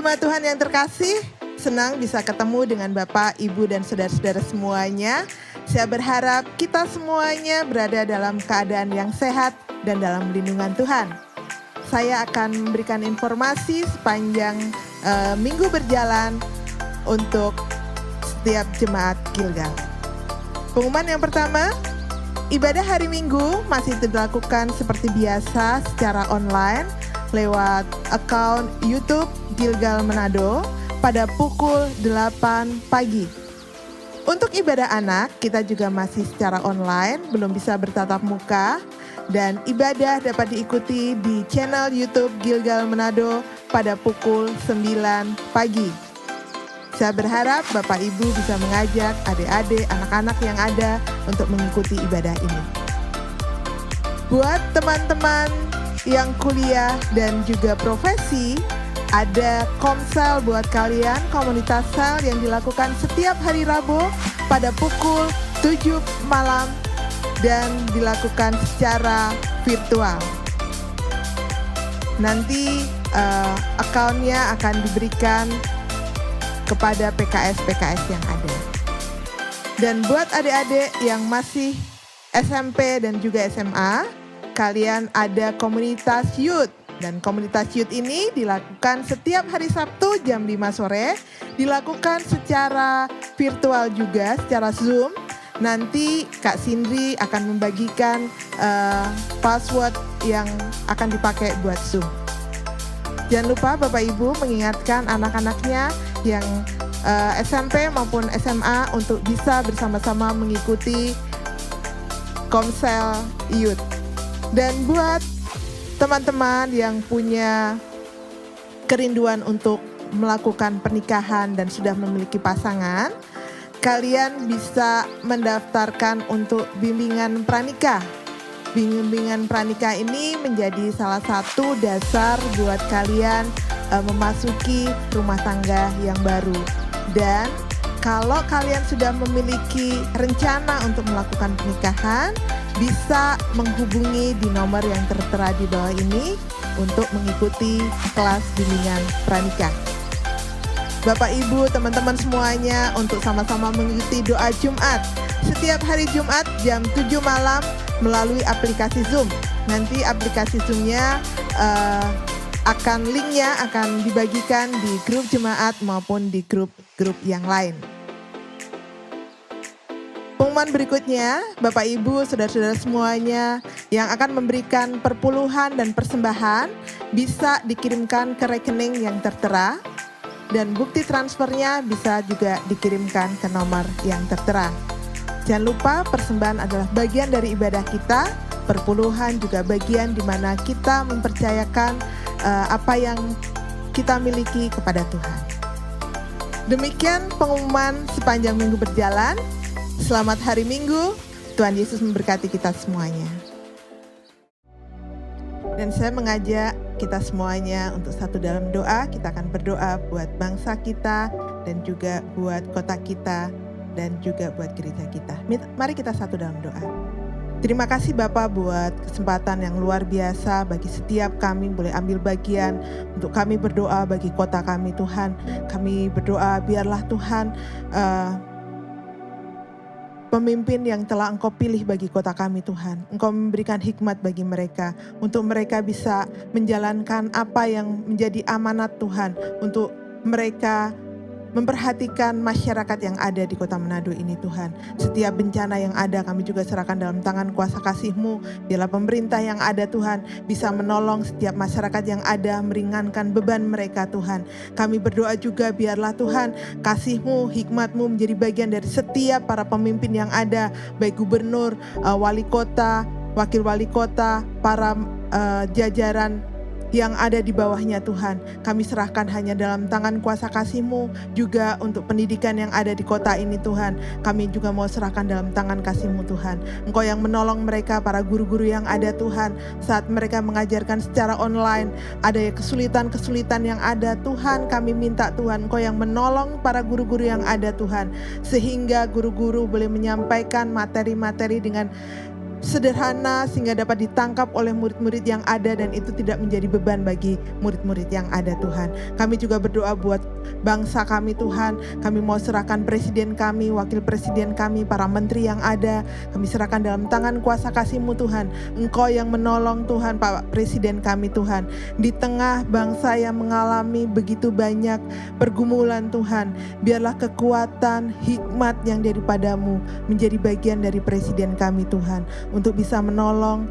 Jemaat Tuhan yang terkasih, senang bisa ketemu dengan Bapak, Ibu, dan saudara-saudara semuanya. Saya berharap kita semuanya berada dalam keadaan yang sehat dan dalam lindungan Tuhan. Saya akan memberikan informasi sepanjang minggu berjalan untuk setiap jemaat Gilgal. Pengumuman yang pertama, ibadah hari Minggu masih dilakukan seperti biasa secara online lewat akun YouTube Gilgal Manado pada pukul 8 pagi. Untuk ibadah anak, kita juga masih secara online, belum bisa bertatap muka, dan ibadah dapat diikuti di channel YouTube Gilgal Manado pada pukul 9 pagi. Saya berharap Bapak Ibu bisa mengajak adik-adik, anak-anak yang ada untuk mengikuti ibadah ini. Buat teman-teman yang kuliah dan juga profesi, ada komsel buat kalian, komunitas sel yang dilakukan setiap hari Rabu pada pukul 7 malam dan dilakukan secara virtual. Nanti akunnya akan diberikan kepada PKS-PKS yang ada. Dan buat adik-adik yang masih SMP dan juga SMA, kalian ada komunitas youth. Dan komunitas youth ini dilakukan setiap hari Sabtu jam 5 sore, dilakukan secara virtual juga, secara Zoom. Nanti Kak Sindri akan membagikan password yang akan dipakai buat Zoom. Jangan lupa Bapak Ibu mengingatkan anak-anaknya yang SMP maupun SMA untuk bisa bersama-sama mengikuti komsel youth. Dan buat teman-teman yang punya kerinduan untuk melakukan pernikahan dan sudah memiliki pasangan, kalian bisa mendaftarkan untuk bimbingan pranikah. Bimbingan pranikah ini menjadi salah satu dasar buat kalian memasuki rumah tangga yang baru. Dan kalau kalian sudah memiliki rencana untuk melakukan pernikahan, bisa menghubungi di nomor yang tertera di bawah ini untuk mengikuti kelas bimbingan pranikah. Bapak Ibu, teman-teman semuanya, untuk sama-sama mengikuti doa Jumat setiap hari Jumat jam 7 malam melalui aplikasi Zoom. Nanti aplikasi Zoom-nya linknya akan dibagikan di grup jemaat maupun di grup-grup yang lain. Pengumuman berikutnya, Bapak Ibu, saudara-saudara semuanya yang akan memberikan perpuluhan dan persembahan bisa dikirimkan ke rekening yang tertera dan bukti transfernya bisa juga dikirimkan ke nomor yang tertera. Jangan lupa persembahan adalah bagian dari ibadah kita, perpuluhan juga bagian di mana kita mempercayakan apa yang kita miliki kepada Tuhan. Demikian pengumuman sepanjang minggu berjalan. Selamat hari Minggu, Tuhan Yesus memberkati kita semuanya. Dan saya mengajak kita semuanya untuk satu dalam doa. Kita akan berdoa buat bangsa kita dan juga buat kota kita dan juga buat gereja kita. Mari kita satu dalam doa. Terima kasih Bapak buat kesempatan yang luar biasa bagi setiap kami boleh ambil bagian untuk kami berdoa bagi kota kami Tuhan. Kami berdoa biarlah Tuhan pemimpin yang telah Engkau pilih bagi kota kami Tuhan. Engkau memberikan hikmat bagi mereka untuk mereka bisa menjalankan apa yang menjadi amanat Tuhan untuk mereka memperhatikan masyarakat yang ada di kota Manado ini Tuhan. Setiap bencana yang ada kami juga serahkan dalam tangan kuasa kasih-Mu. Biarlah pemerintah yang ada Tuhan bisa menolong setiap masyarakat yang ada, meringankan beban mereka Tuhan. Kami berdoa juga biarlah Tuhan kasih-Mu, hikmat-Mu menjadi bagian dari setiap para pemimpin yang ada, baik gubernur, wali kota, wakil wali kota, para jajaran yang ada di bawahnya Tuhan. Kami serahkan hanya dalam tangan kuasa kasih-Mu, juga untuk pendidikan yang ada di kota ini Tuhan. Kami juga mau serahkan dalam tangan kasih-Mu Tuhan. Engkau yang menolong mereka, para guru-guru yang ada Tuhan, saat mereka mengajarkan secara online, ada kesulitan-kesulitan yang ada Tuhan. Kami minta Tuhan, Engkau yang menolong para guru-guru yang ada Tuhan, sehingga guru-guru boleh menyampaikan materi-materi dengan sederhana sehingga dapat ditangkap oleh murid-murid yang ada dan itu tidak menjadi beban bagi murid-murid yang ada Tuhan. Kami juga berdoa buat bangsa kami Tuhan. Kami mau serahkan presiden kami, wakil presiden kami, para menteri yang ada. Kami serahkan dalam tangan kuasa kasih-Mu Tuhan. Engkau yang menolong Tuhan Pak Presiden kami Tuhan. Di tengah bangsa yang mengalami begitu banyak pergumulan Tuhan, biarlah kekuatan, hikmat yang daripada-Mu menjadi bagian dari presiden kami Tuhan. Untuk bisa menolong,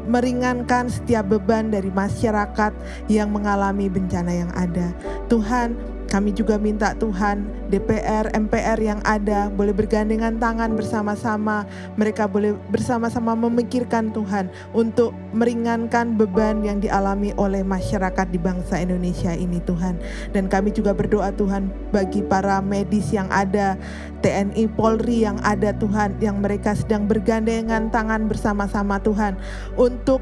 meringankan setiap beban dari masyarakat yang mengalami bencana yang ada. Tuhan, kami juga minta Tuhan DPR, MPR yang ada boleh bergandengan tangan bersama-sama. Mereka boleh bersama-sama memikirkan Tuhan untuk meringankan beban yang dialami oleh masyarakat di bangsa Indonesia ini Tuhan. Dan kami juga berdoa Tuhan bagi para medis yang ada, TNI, Polri yang ada Tuhan, yang mereka sedang bergandengan tangan bersama-sama Tuhan untuk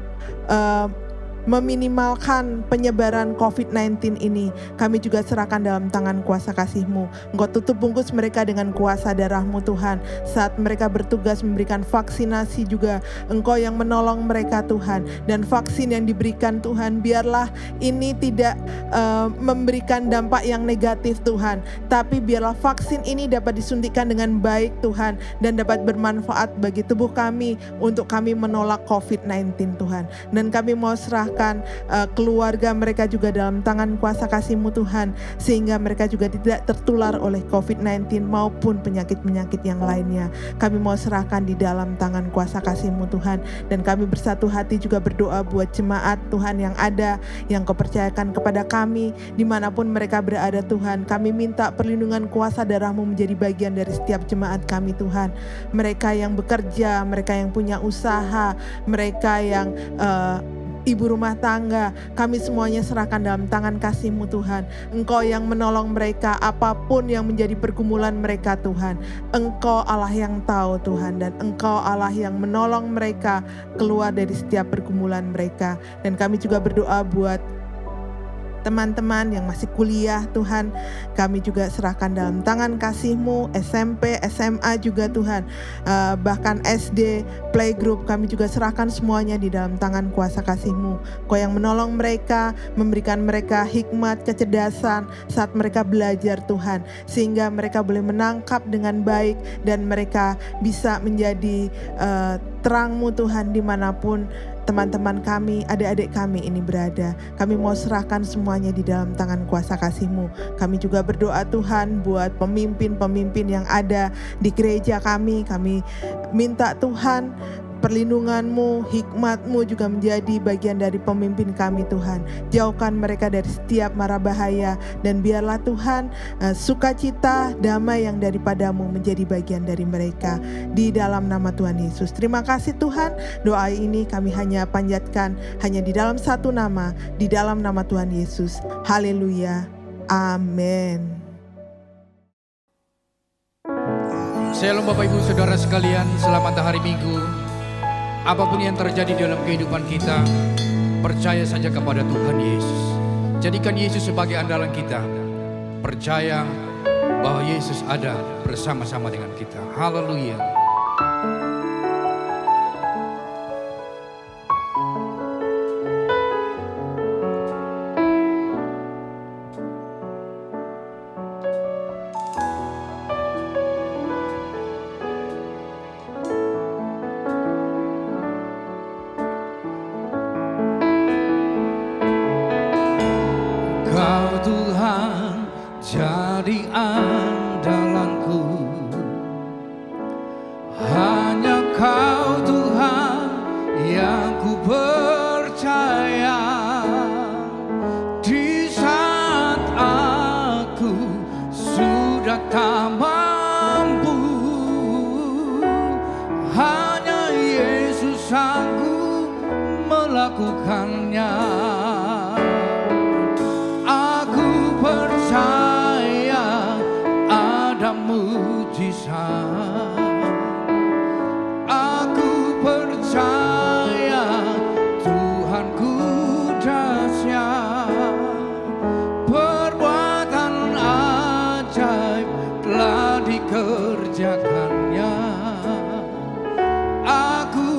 meminimalkan penyebaran COVID-19 ini. Kami juga serahkan dalam tangan kuasa kasih-Mu. Engkau tutup bungkus mereka dengan kuasa darah-Mu Tuhan. Saat mereka bertugas memberikan vaksinasi juga, Engkau yang menolong mereka Tuhan. Dan vaksin yang diberikan Tuhan, biarlah ini tidak memberikan dampak yang negatif Tuhan. Tapi biarlah vaksin ini dapat disuntikkan dengan baik Tuhan. Dan dapat bermanfaat bagi tubuh kami untuk kami menolak COVID-19 Tuhan. Dan kami mau serahkan keluarga mereka juga dalam tangan kuasa kasih-Mu Tuhan, sehingga mereka juga tidak tertular oleh COVID-19 maupun penyakit-penyakit yang lainnya. Kami mau serahkan di dalam tangan kuasa kasih-Mu Tuhan, dan kami bersatu hati juga berdoa buat jemaat Tuhan yang ada, yang Kau percayakan kepada kami dimanapun mereka berada Tuhan. Kami minta perlindungan kuasa darah-Mu menjadi bagian dari setiap jemaat kami Tuhan. Mereka yang bekerja, mereka yang punya usaha, mereka yang ibu rumah tangga, kami semuanya serahkan dalam tangan kasih-Mu Tuhan. Engkau yang menolong mereka apapun yang menjadi pergumulan mereka Tuhan. Engkau Allah yang tahu Tuhan, dan Engkau Allah yang menolong mereka keluar dari setiap pergumulan mereka. Dan kami juga berdoa buat teman-teman yang masih kuliah Tuhan, kami juga serahkan dalam tangan kasih-Mu. SMP, SMA juga Tuhan, bahkan SD, playgroup, kami juga serahkan semuanya di dalam tangan kuasa kasih-Mu. Kau yang menolong mereka, memberikan mereka hikmat, kecerdasan saat mereka belajar Tuhan, sehingga mereka boleh menangkap dengan baik dan mereka bisa menjadi terang-Mu Tuhan dimanapun teman-teman kami, adik-adik kami ini berada. Kami mau serahkan semuanya di dalam tangan kuasa kasih-Mu. Kami juga berdoa Tuhan buat pemimpin-pemimpin yang ada di gereja kami. Kami minta Tuhan perlindungan-Mu, hikmat-Mu juga menjadi bagian dari pemimpin kami Tuhan. Jauhkan mereka dari setiap mara bahaya, dan biarlah Tuhan sukacita, damai yang daripada-Mu menjadi bagian dari mereka. Di dalam nama Tuhan Yesus. Terima kasih Tuhan, doa ini kami hanya panjatkan hanya di dalam satu nama, di dalam nama Tuhan Yesus. Haleluya. Amin. Shalom Bapak Ibu Saudara sekalian, selamat hari Minggu. Apapun yang terjadi dalam kehidupan kita, percaya saja kepada Tuhan Yesus. Jadikan Yesus sebagai andalan kita. Percaya bahwa Yesus ada bersama-sama dengan kita. Haleluya. Jadi andalanku, hanya Kau Tuhan yang ku percaya. Di saat aku sudah tak mampu, hanya Yesus sanggup melakukannya. Aku percaya ada mujizat. Aku percaya Tuhanku dahsyat. Perbuatan ajaib telah dikerjakannya. Aku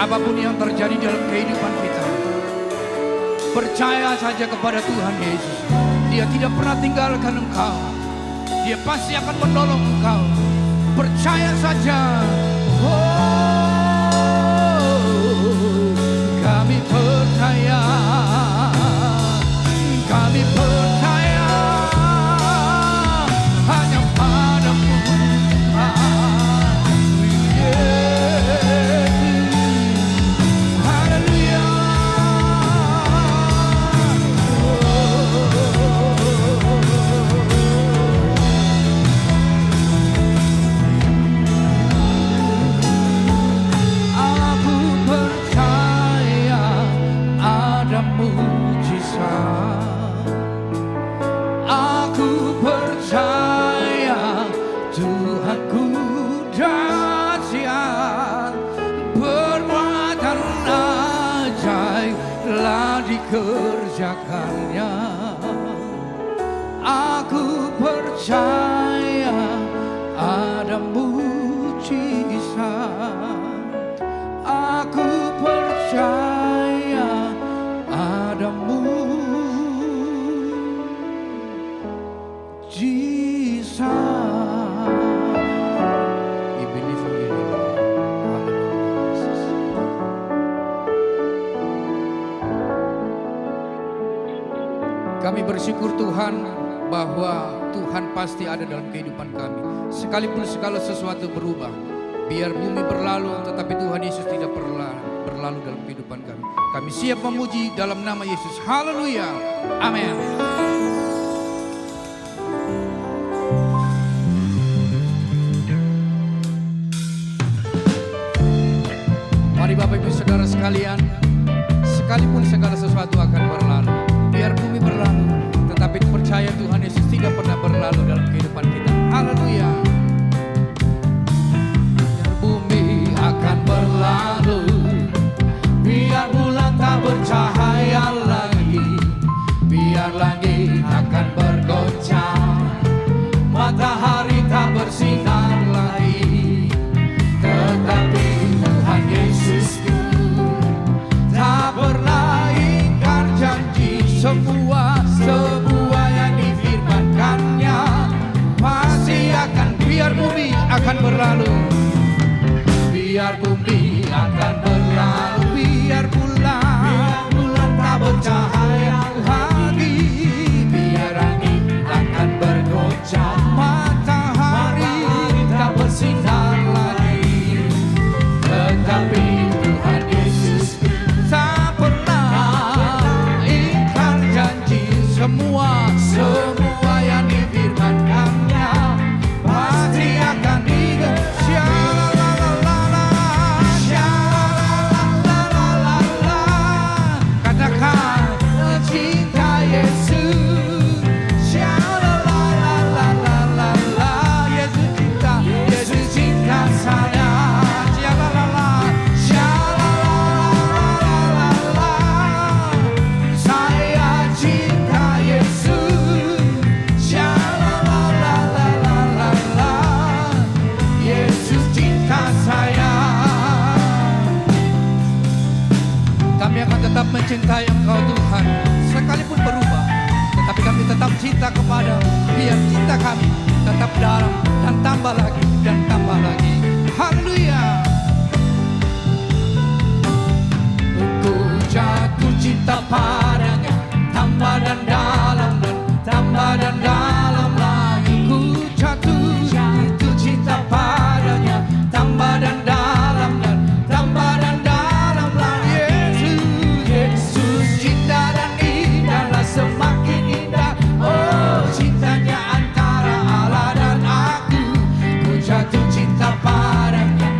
apapun yang terjadi dalam kehidupan kita, percaya saja kepada Tuhan Yesus. Dia tidak pernah tinggalkan engkau. Dia pasti akan menolong engkau. Percaya saja. Kami percaya, kami percaya hanya padamu. Haleluya. Aku percaya ada mujizat. Aku percaya Tuhanku dahsyat. Perbuatan ajaib telah dikerjakannya. Aku percaya ada mujizat. Aku percaya ada mujizat. We believe in you, Lord. Hallelujah. Kami bersyukur Tuhan bahwa Tuhan pasti ada dalam kehidupan kami. Sekalipun segala sesuatu berubah, biar bumi berlalu, tetapi Tuhan Yesus tidak pernah berlalu dalam kehidupan kami. Kami siap memuji dalam nama Yesus. Haleluya. Amin. Mari Bapak Ibu Saudara sekalian, sekalipun segala sesuatu akan berlalu, biar bumi berlalu, tetapi percaya Tuhan Yesus tidak pernah berlalu dalam kehidupan kita. Haleluya. Biar bumi akan berlalu, biar bulan tak bercahaya lagi, biar langit akan bergoncang, matahari tak bersinar lagi, tetapi Tuhan Yesusku tak pernah ingkar janji. Semua yang difirmankannya pasti akan. Biar bumi akan berlalu, biar bumi akan berlalu, biar bulan tak bercahaya lagi, biar langit akan bergoncang, matahari tak bersinar lagi, tetapi Tuhan Yesus tak pernah ingkar janji. Semua yang difirmankannya pasti akan digenapi. Katakan cinta Yesus. Yesus cinta saya. Saya cinta Yesus. Yesus cinta saya. Kami akan tetap mencintai Engkau Tuhan, sekalipun berubah, tetapi kami tetap cinta kepada-Mu. Biar cinta kami tetap dalam dan tambah lagi dan tambah lagi. Haleluya. Ku jatuh cinta padanya, tambah dan dalam dan tambah dan dalam lagi. Ku jatuh cinta padanya, tambah dan dalam dan tambah dan dalam lagi. Yesus cinta dan indahlah semakin indah. Oh, cintanya antara Allah dan aku. Ku jatuh cinta padanya,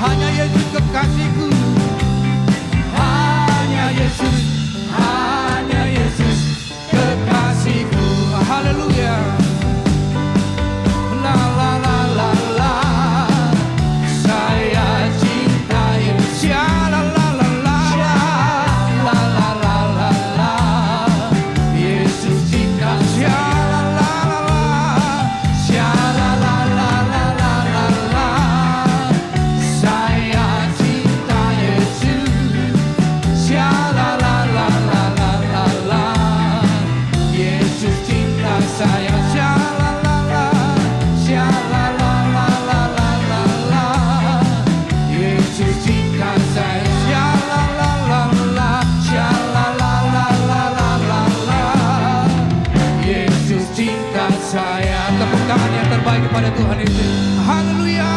hanya Yesus kekasihku. Hanya Yesus, hanya Yesus kekasihku. Haleluya. La la la la la, saya cinta Yesus. Sya la la la la. La la la la la, Yesus cinta Sya saya. la la la la. Sya la la la la la la la, saya cinta Yesus. Sya la la la la la la la, Yesus cinta saya. Sya la la la. Sya la la la la la la la, Yesus cinta saya. Sya la la la la. Sya la la la la la la la, Yesus cinta saya. Tepuk tangan yang terbaik kepada Tuhan Yesus. Haleluya.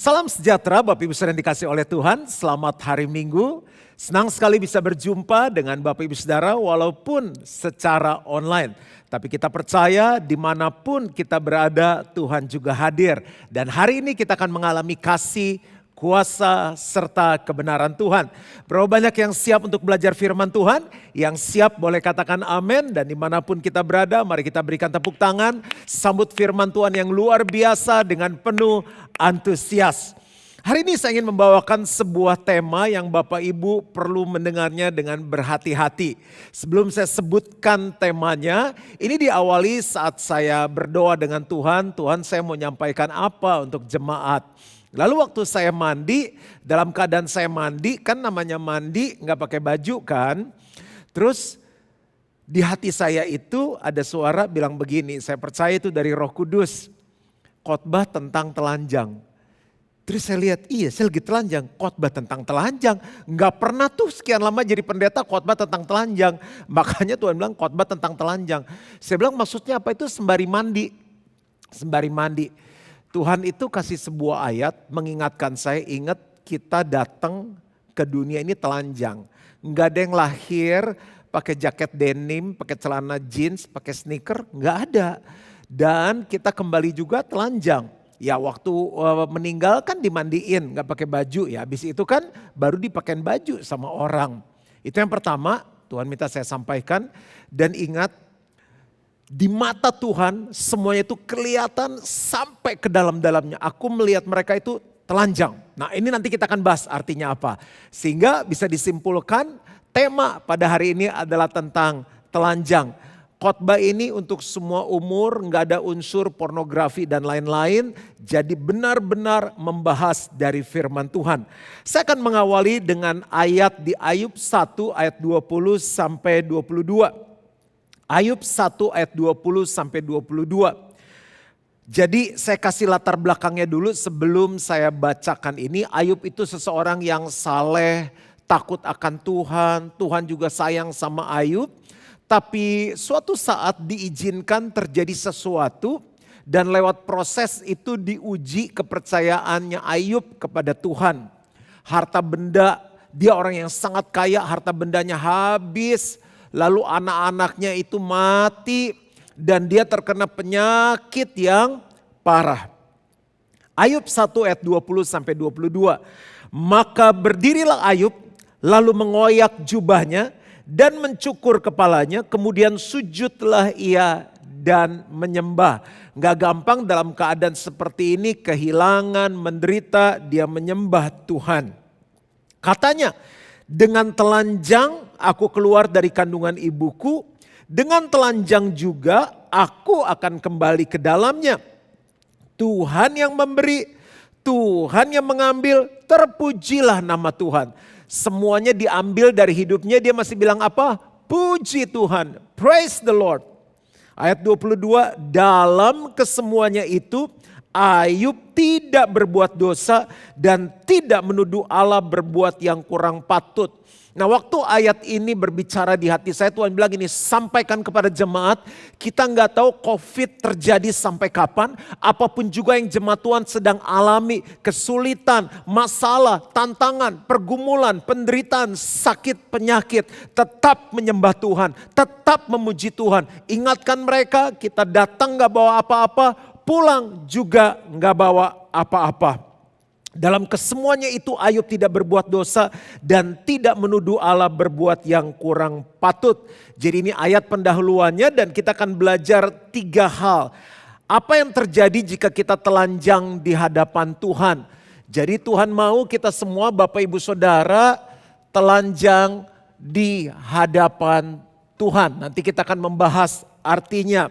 Salam sejahtera Bapak Ibu Saudara yang dikasih oleh Tuhan, selamat hari Minggu. Senang sekali bisa berjumpa dengan Bapak Ibu Saudara walaupun secara online. Tapi kita percaya dimanapun kita berada Tuhan juga hadir. Dan hari ini kita akan mengalami kasih, kuasa, serta kebenaran Tuhan. Berapa banyak yang siap untuk belajar firman Tuhan? Yang siap boleh katakan amin. Dan dimanapun kita berada mari kita berikan tepuk tangan. Sambut firman Tuhan yang luar biasa dengan penuh antusias. Hari ini saya ingin membawakan sebuah tema yang Bapak Ibu perlu mendengarnya dengan berhati-hati. Sebelum saya sebutkan temanya, ini diawali saat saya berdoa dengan Tuhan. Tuhan, saya mau nyampaikan apa untuk jemaat. Lalu waktu saya mandi, dalam keadaan saya mandi, kan namanya mandi nggak pakai baju kan. Terus di hati saya itu ada suara bilang begini, saya percaya itu dari Roh Kudus. Khotbah tentang telanjang. Terus saya lihat, iya saya lagi telanjang, khotbah tentang telanjang. Nggak pernah tuh sekian lama jadi pendeta khotbah tentang telanjang. Makanya Tuhan bilang khotbah tentang telanjang. Saya bilang maksudnya apa itu sembari mandi. Sembari mandi. Tuhan itu kasih sebuah ayat mengingatkan saya, ingat kita datang ke dunia ini telanjang. Nggak ada yang lahir pakai jaket denim, pakai celana jeans, pakai sneaker, nggak ada. Dan kita kembali juga telanjang. Ya waktu meninggal kan dimandiin, nggak pakai baju ya. Habis itu kan baru dipakein baju sama orang. Itu yang pertama Tuhan minta saya sampaikan. Dan ingat di mata Tuhan semuanya itu kelihatan sampai ke dalam-dalamnya. Aku melihat mereka itu telanjang. Nah ini nanti kita akan bahas artinya apa. Sehingga bisa disimpulkan tema pada hari ini adalah tentang telanjang. Khotbah ini untuk semua umur, nggak ada unsur pornografi dan lain-lain. Jadi benar-benar membahas dari firman Tuhan. Saya akan mengawali dengan ayat di Ayub 1 ayat 20 sampai 22. Ayub 1 ayat 20 sampai 22. Jadi saya kasih latar belakangnya dulu sebelum saya bacakan ini. Ayub itu seseorang yang saleh, takut akan Tuhan. Tuhan juga sayang sama Ayub. Tapi suatu saat diizinkan terjadi sesuatu dan lewat proses itu diuji kepercayaannya Ayub kepada Tuhan. Harta benda, dia orang yang sangat kaya, harta bendanya habis. Lalu anak-anaknya itu mati dan dia terkena penyakit yang parah. Ayub 1 ayat 20 sampai 22. Maka berdirilah Ayub lalu mengoyak jubahnya dan mencukur kepalanya, kemudian sujudlah ia dan menyembah. Gak gampang dalam keadaan seperti ini, kehilangan, menderita, dia menyembah Tuhan. Katanya, dengan telanjang aku keluar dari kandungan ibuku, dengan telanjang juga aku akan kembali ke dalamnya. Tuhan yang memberi, Tuhan yang mengambil, terpujilah nama Tuhan. Semuanya diambil dari hidupnya, dia masih bilang apa? Puji Tuhan, praise the Lord. Ayat 22, dalam kesemuanya itu Ayub tidak berbuat dosa dan tidak menuduh Allah berbuat yang kurang patut. Nah, waktu ayat ini berbicara di hati saya, Tuhan bilang ini, sampaikan kepada jemaat, kita nggak tahu COVID terjadi sampai kapan, apapun juga yang jemaat Tuhan sedang alami, kesulitan, masalah, tantangan, pergumulan, penderitaan, sakit, penyakit, tetap menyembah Tuhan, tetap memuji Tuhan. Ingatkan mereka, kita datang nggak bawa apa-apa, pulang juga nggak bawa apa-apa. Dalam kesemuanya itu Ayub tidak berbuat dosa dan tidak menuduh Allah berbuat yang kurang patut. Jadi ini ayat pendahuluannya dan kita akan belajar 3 hal. Apa yang terjadi jika kita telanjang di hadapan Tuhan? Jadi Tuhan mau kita semua Bapak Ibu Saudara telanjang di hadapan Tuhan. Nanti kita akan membahas artinya.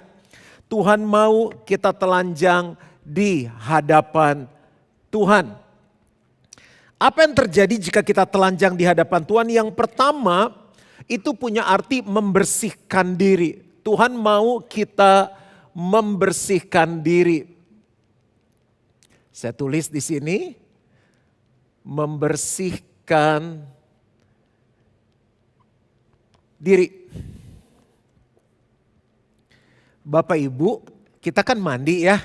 Tuhan mau kita telanjang di hadapan Tuhan. Apa yang terjadi jika kita telanjang di hadapan Tuhan? Yang pertama itu punya arti membersihkan diri. Tuhan mau kita membersihkan diri. Saya tulis di sini, membersihkan diri. Bapak Ibu, kita kan mandi ya.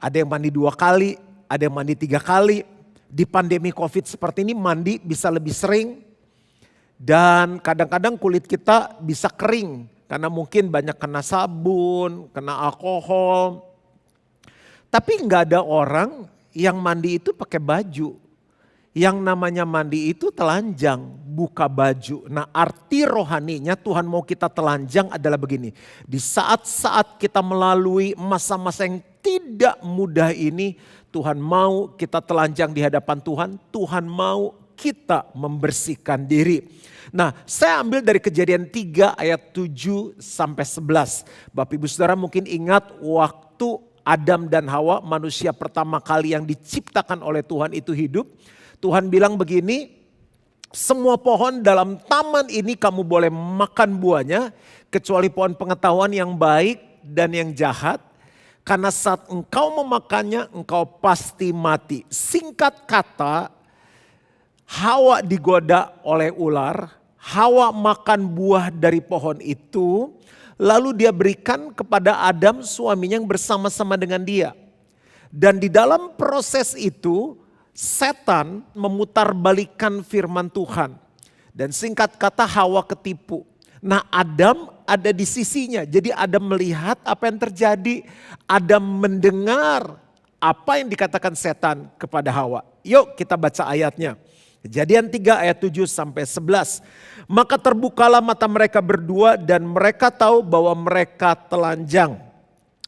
Ada yang mandi 2 kali, ada yang mandi 3 kali. Di pandemi COVID seperti ini mandi bisa lebih sering. Dan kadang-kadang kulit kita bisa kering. Karena mungkin banyak kena sabun, kena alkohol. Tapi nggak ada orang yang mandi itu pakai baju. Yang namanya mandi itu telanjang, buka baju. Nah, arti rohaninya Tuhan mau kita telanjang adalah begini. Di saat-saat kita melalui masa-masa yang tidak mudah ini, Tuhan mau kita telanjang di hadapan Tuhan. Tuhan mau kita membersihkan diri. Nah, saya ambil dari Kejadian 3 ayat 7 sampai 11. Bapak Ibu Saudara mungkin ingat waktu Adam dan Hawa, manusia pertama kali yang diciptakan oleh Tuhan itu hidup. Tuhan bilang begini, semua pohon dalam taman ini kamu boleh makan buahnya, kecuali pohon pengetahuan yang baik dan yang jahat. Karena saat engkau memakannya, engkau pasti mati. Singkat kata, Hawa digoda oleh ular. Hawa makan buah dari pohon itu. Lalu dia berikan kepada Adam suaminya yang bersama-sama dengan dia. Dan di dalam proses itu, setan memutarbalikkan firman Tuhan. Dan singkat kata Hawa ketipu. Nah, Adam ada di sisinya. Jadi Adam melihat apa yang terjadi. Adam mendengar apa yang dikatakan setan kepada Hawa. Yuk kita baca ayatnya. Kejadian 3 ayat 7 sampai 11. Maka terbukalah mata mereka berdua dan mereka tahu bahwa mereka telanjang.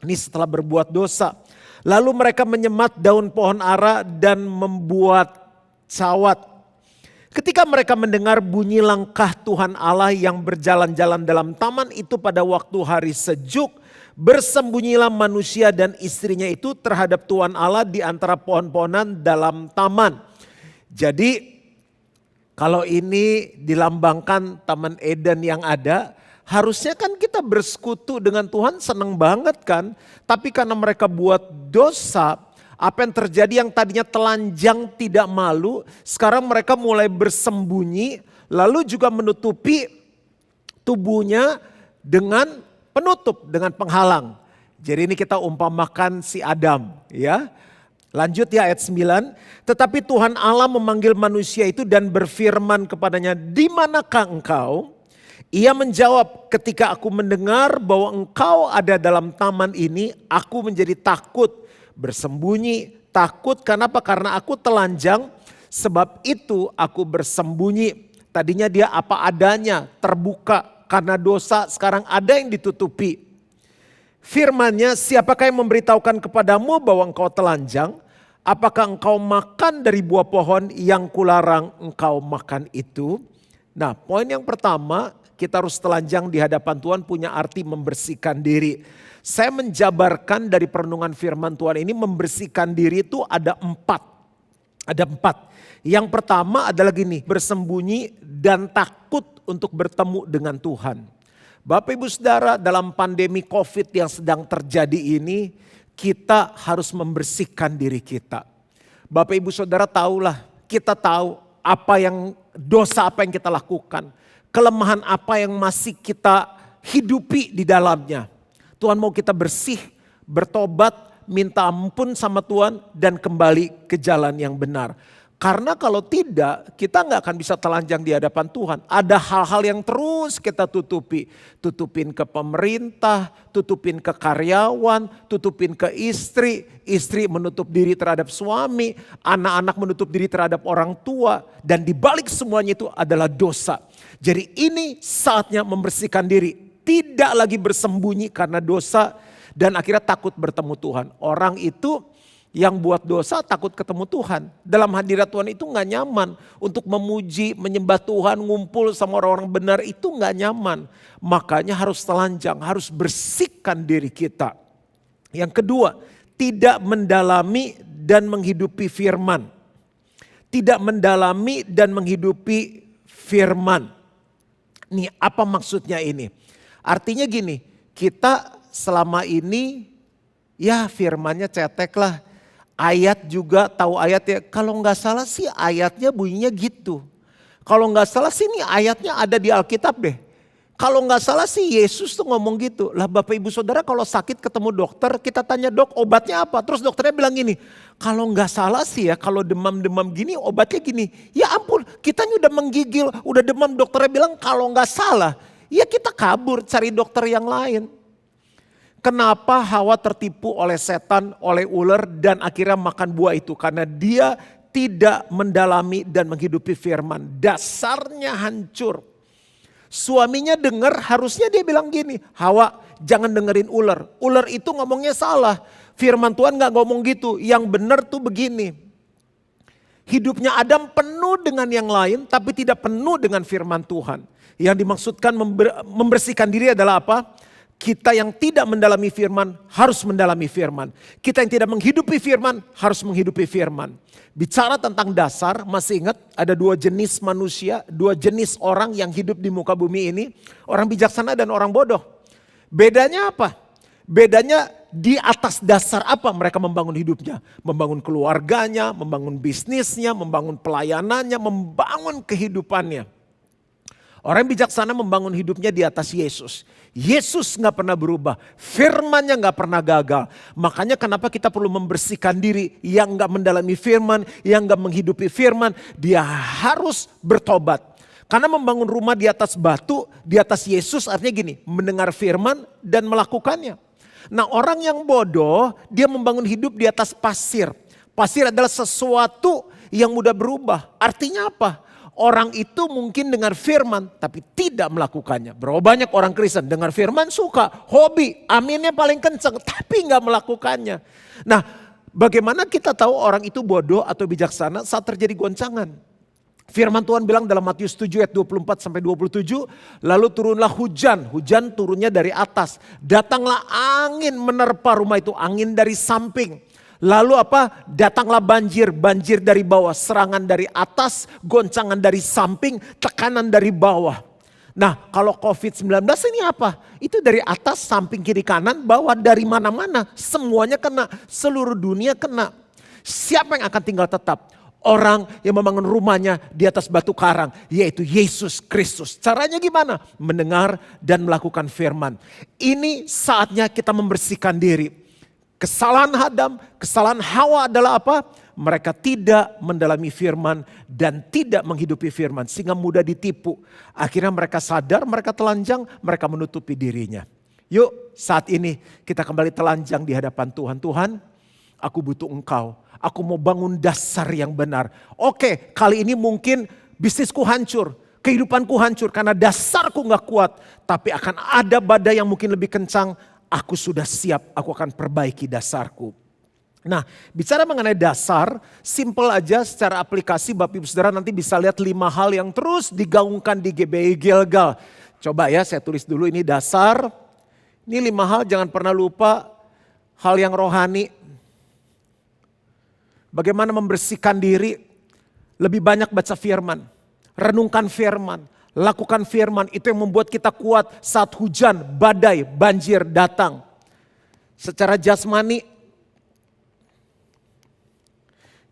Ini setelah berbuat dosa. Lalu mereka menyemat daun pohon ara dan membuat cawat. Ketika mereka mendengar bunyi langkah Tuhan Allah yang berjalan-jalan dalam taman itu pada waktu hari sejuk, bersembunyilah manusia dan istrinya itu terhadap Tuhan Allah di antara pohon-pohonan dalam taman. Jadi kalau ini dilambangkan Taman Eden yang ada, harusnya kan kita bersekutu dengan Tuhan, senang banget kan. Tapi karena mereka buat dosa, apa yang terjadi yang tadinya telanjang tidak malu, sekarang mereka mulai bersembunyi, lalu juga menutupi tubuhnya dengan penutup, dengan penghalang. Jadi ini kita umpamakan si Adam ya. Lanjut ya ayat 9. Tetapi Tuhan Allah memanggil manusia itu dan berfirman kepadanya, "Di manakah engkau?" Ia menjawab, "Ketika aku mendengar bahwa engkau ada dalam taman ini, aku menjadi takut, bersembunyi, takut. Kenapa? Karena aku telanjang, sebab itu aku bersembunyi." Tadinya dia apa adanya, terbuka karena dosa, sekarang ada yang ditutupi. Firman-Nya, "Siapakah yang memberitahukan kepadamu bahwa engkau telanjang? Apakah engkau makan dari buah pohon yang kularang engkau makan itu?" Nah, poin yang pertama, kita harus telanjang di hadapan Tuhan punya arti membersihkan diri. Saya menjabarkan dari perenungan firman Tuhan ini, membersihkan diri itu ada 4. Ada 4. Yang pertama adalah gini, bersembunyi dan takut untuk bertemu dengan Tuhan. Bapak Ibu Saudara, dalam pandemi COVID yang sedang terjadi ini, kita harus membersihkan diri kita. Bapak Ibu Saudara tahulah, kita tahu dosa apa yang kita lakukan. Kelemahan apa yang masih kita hidupi di dalamnya. Tuhan mau kita bersih, bertobat, minta ampun sama Tuhan dan kembali ke jalan yang benar. Karena kalau tidak, kita nggak akan bisa telanjang di hadapan Tuhan. Ada hal-hal yang terus kita tutupi. Tutupin ke pemerintah, tutupin ke karyawan, tutupin ke istri. Istri menutup diri terhadap suami, anak-anak menutup diri terhadap orang tua. Dan dibalik semuanya itu adalah dosa. Jadi ini saatnya membersihkan diri. Tidak lagi bersembunyi karena dosa dan akhirnya takut bertemu Tuhan. Orang itu yang buat dosa takut ketemu Tuhan. Dalam hadirat Tuhan itu gak nyaman. Untuk memuji, menyembah Tuhan, ngumpul sama orang-orang benar itu gak nyaman. Makanya harus telanjang, harus bersihkan diri kita. Yang kedua, tidak mendalami dan menghidupi firman. Tidak mendalami dan menghidupi firman. Nih apa maksudnya ini? Artinya gini, kita selama ini ya firmannya cetek lah. Ayat juga tahu ayat ya, kalau nggak salah sih ayatnya bunyinya gitu. Kalau nggak salah sih ini ayatnya ada di Alkitab deh. Kalau nggak salah sih Yesus tuh ngomong gitu. Lah Bapak Ibu Saudara kalau sakit ketemu dokter kita tanya dok obatnya apa. Terus dokternya bilang gini, kalau nggak salah sih ya kalau demam-demam gini obatnya gini. Ya ampun kita udah menggigil, udah demam dokternya bilang kalau nggak salah. Ya kita kabur cari dokter yang lain. Kenapa Hawa tertipu oleh setan, oleh ular dan akhirnya makan buah itu? Karena dia tidak mendalami dan menghidupi firman. Dasarnya hancur. Suaminya dengar harusnya dia bilang gini, Hawa jangan dengerin ular. Ular itu ngomongnya salah. Firman Tuhan gak ngomong gitu. Yang benar tuh begini. Hidupnya Adam penuh dengan yang lain tapi tidak penuh dengan firman Tuhan. Yang dimaksudkan membersihkan diri adalah apa? Kita yang tidak mendalami firman harus mendalami firman. Kita yang tidak menghidupi firman harus menghidupi firman. Bicara tentang dasar, masih ingat ada dua jenis manusia, dua jenis orang yang hidup di muka bumi ini. Orang bijaksana dan orang bodoh. Bedanya apa? Bedanya di atas dasar apa mereka membangun hidupnya. Membangun keluarganya, membangun bisnisnya, membangun pelayanannya, membangun kehidupannya. Orang bijaksana membangun hidupnya di atas Yesus. Yesus gak pernah berubah. Firmannya gak pernah gagal. Makanya kenapa kita perlu membersihkan diri. Yang gak mendalami firman, yang gak menghidupi firman. Dia harus bertobat. Karena membangun rumah di atas batu, di atas Yesus artinya gini. Mendengar firman dan melakukannya. Nah orang yang bodoh, dia membangun hidup di atas pasir. Pasir adalah sesuatu yang mudah berubah. Artinya apa? Orang itu mungkin dengar firman tapi tidak melakukannya. Berapa banyak orang Kristen dengar firman suka, hobi, aminnya paling kenceng tapi gak melakukannya. Nah bagaimana kita tahu orang itu bodoh atau bijaksana saat terjadi goncangan? Firman Tuhan bilang dalam Matius 7 ayat 24 sampai 27. Lalu turunlah hujan, hujan turunnya dari atas. Datanglah angin menerpa rumah itu, angin dari samping. Lalu apa? Datanglah banjir, banjir dari bawah, serangan dari atas, goncangan dari samping, tekanan dari bawah. Nah kalau COVID-19 ini apa? Itu dari atas, samping, kiri, kanan, bawah, dari mana-mana. Semuanya kena, seluruh dunia kena. Siapa yang akan tinggal tetap? Orang yang membangun rumahnya di atas batu karang, yaitu Yesus Kristus. Caranya gimana? Mendengar dan melakukan firman. Ini saatnya kita membersihkan diri. Kesalahan Adam, kesalahan Hawa adalah apa? Mereka tidak mendalami firman dan tidak menghidupi firman. Sehingga mudah ditipu. Akhirnya mereka sadar, mereka telanjang, mereka menutupi dirinya. Yuk saat ini kita kembali telanjang di hadapan Tuhan. Tuhan, aku butuh Engkau. Aku mau bangun dasar yang benar. Oke, kali ini mungkin bisnisku hancur. Kehidupanku hancur karena dasarku gak kuat. Tapi akan ada badai yang mungkin lebih kencang. Aku sudah siap, aku akan perbaiki dasarku. Nah bicara mengenai dasar, simple aja secara aplikasi Bapak Ibu Saudara nanti bisa lihat 5 hal yang terus digaungkan di GBI Gilgal. Coba ya saya tulis dulu ini dasar. Ini 5 hal jangan pernah lupa hal yang rohani. Bagaimana membersihkan diri, lebih banyak baca firman, renungkan firman. Lakukan firman itu yang membuat kita kuat saat hujan, badai, banjir datang. Secara jasmani,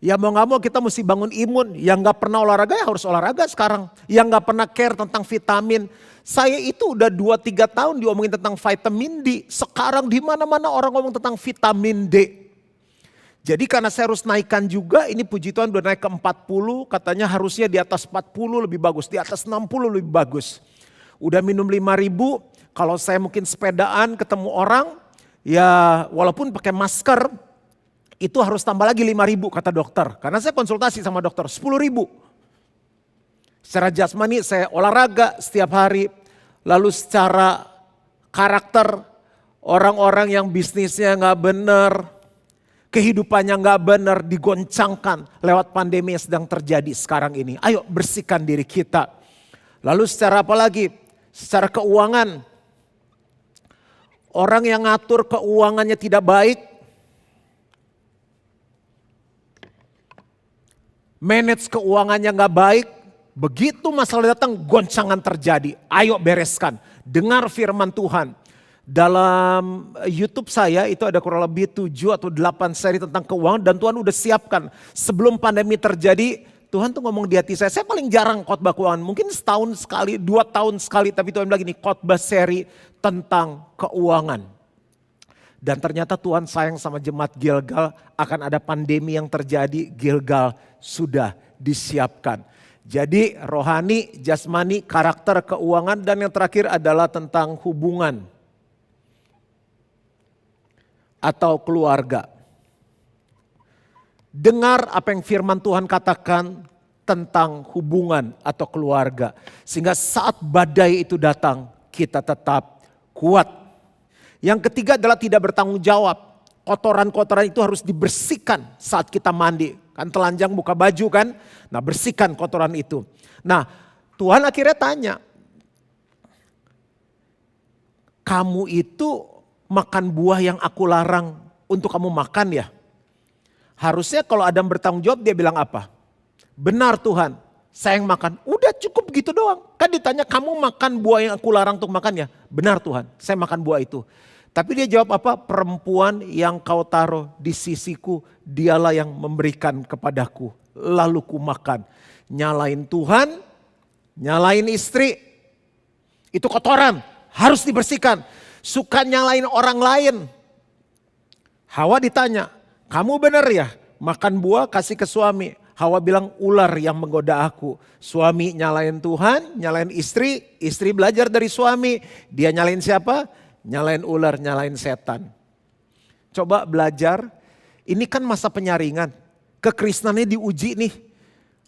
Ya mau gak mau kita mesti bangun imun. Yang gak pernah olahraga ya harus olahraga sekarang. Yang gak pernah care tentang vitamin. Saya itu udah 2-3 tahun diomongin tentang vitamin D. Sekarang di mana-mana orang ngomong tentang vitamin D. Jadi karena saya harus naikkan juga, ini puji Tuhan udah naik ke 40, katanya harusnya di atas 40 lebih bagus, di atas 60 lebih bagus. Udah minum 5.000, kalau saya mungkin sepedaan ketemu orang, ya walaupun pakai masker, itu harus tambah lagi 5.000 kata dokter. Karena saya konsultasi sama dokter, 10.000. Secara jasmani saya olahraga setiap hari, lalu secara karakter, orang-orang yang bisnisnya gak bener, kehidupannya gak benar digoncangkan lewat pandemi yang sedang terjadi sekarang ini. Ayo bersihkan diri kita. Lalu secara apa lagi? Secara keuangan. Orang yang ngatur keuangannya tidak baik. Manage keuangannya gak baik. Begitu masalah datang goncangan terjadi. Ayo bereskan. Dengar firman Tuhan. Dalam YouTube saya itu ada kurang lebih 7 atau 8 seri tentang keuangan dan Tuhan udah siapkan. Sebelum pandemi terjadi, Tuhan tuh ngomong di hati saya paling jarang khotbah keuangan. Mungkin setahun sekali, 2 tahun sekali, tapi Tuhan bilang gini, khotbah seri tentang keuangan. Dan ternyata Tuhan sayang sama jemaat Gilgal, akan ada pandemi yang terjadi, Gilgal sudah disiapkan. Jadi rohani, jasmani, karakter, keuangan, dan yang terakhir adalah tentang hubungan atau keluarga. Dengar apa yang firman Tuhan katakan tentang hubungan atau keluarga. Sehingga saat badai itu datang, kita tetap kuat. Yang ketiga adalah tidak bertanggung jawab. Kotoran-kotoran itu harus dibersihkan saat kita mandi. Kan telanjang buka baju kan, nah bersihkan kotoran itu. Nah Tuhan akhirnya tanya, kamu itu makan buah yang aku larang untuk kamu makan ya? Harusnya kalau Adam bertanggung jawab dia bilang apa? Benar Tuhan, saya yang makan. Udah cukup gitu doang. Kan ditanya kamu makan buah yang aku larang untuk makan ya? Benar Tuhan, saya makan buah itu. Tapi dia jawab apa? Perempuan yang kau taruh di sisiku, dialah yang memberikan kepadaku. Lalu ku makan. Nyalain Tuhan, nyalain istri. Itu kotoran, harus dibersihkan. Suka nyalain orang lain. Hawa ditanya, kamu benar ya makan buah kasih ke suami? Hawa bilang ular yang menggoda aku. Suami nyalain Tuhan, nyalain istri, istri belajar dari suami. Dia nyalain siapa? Nyalain ular, nyalain setan. Coba belajar, ini kan masa penyaringan. Kekristenannya diuji nih.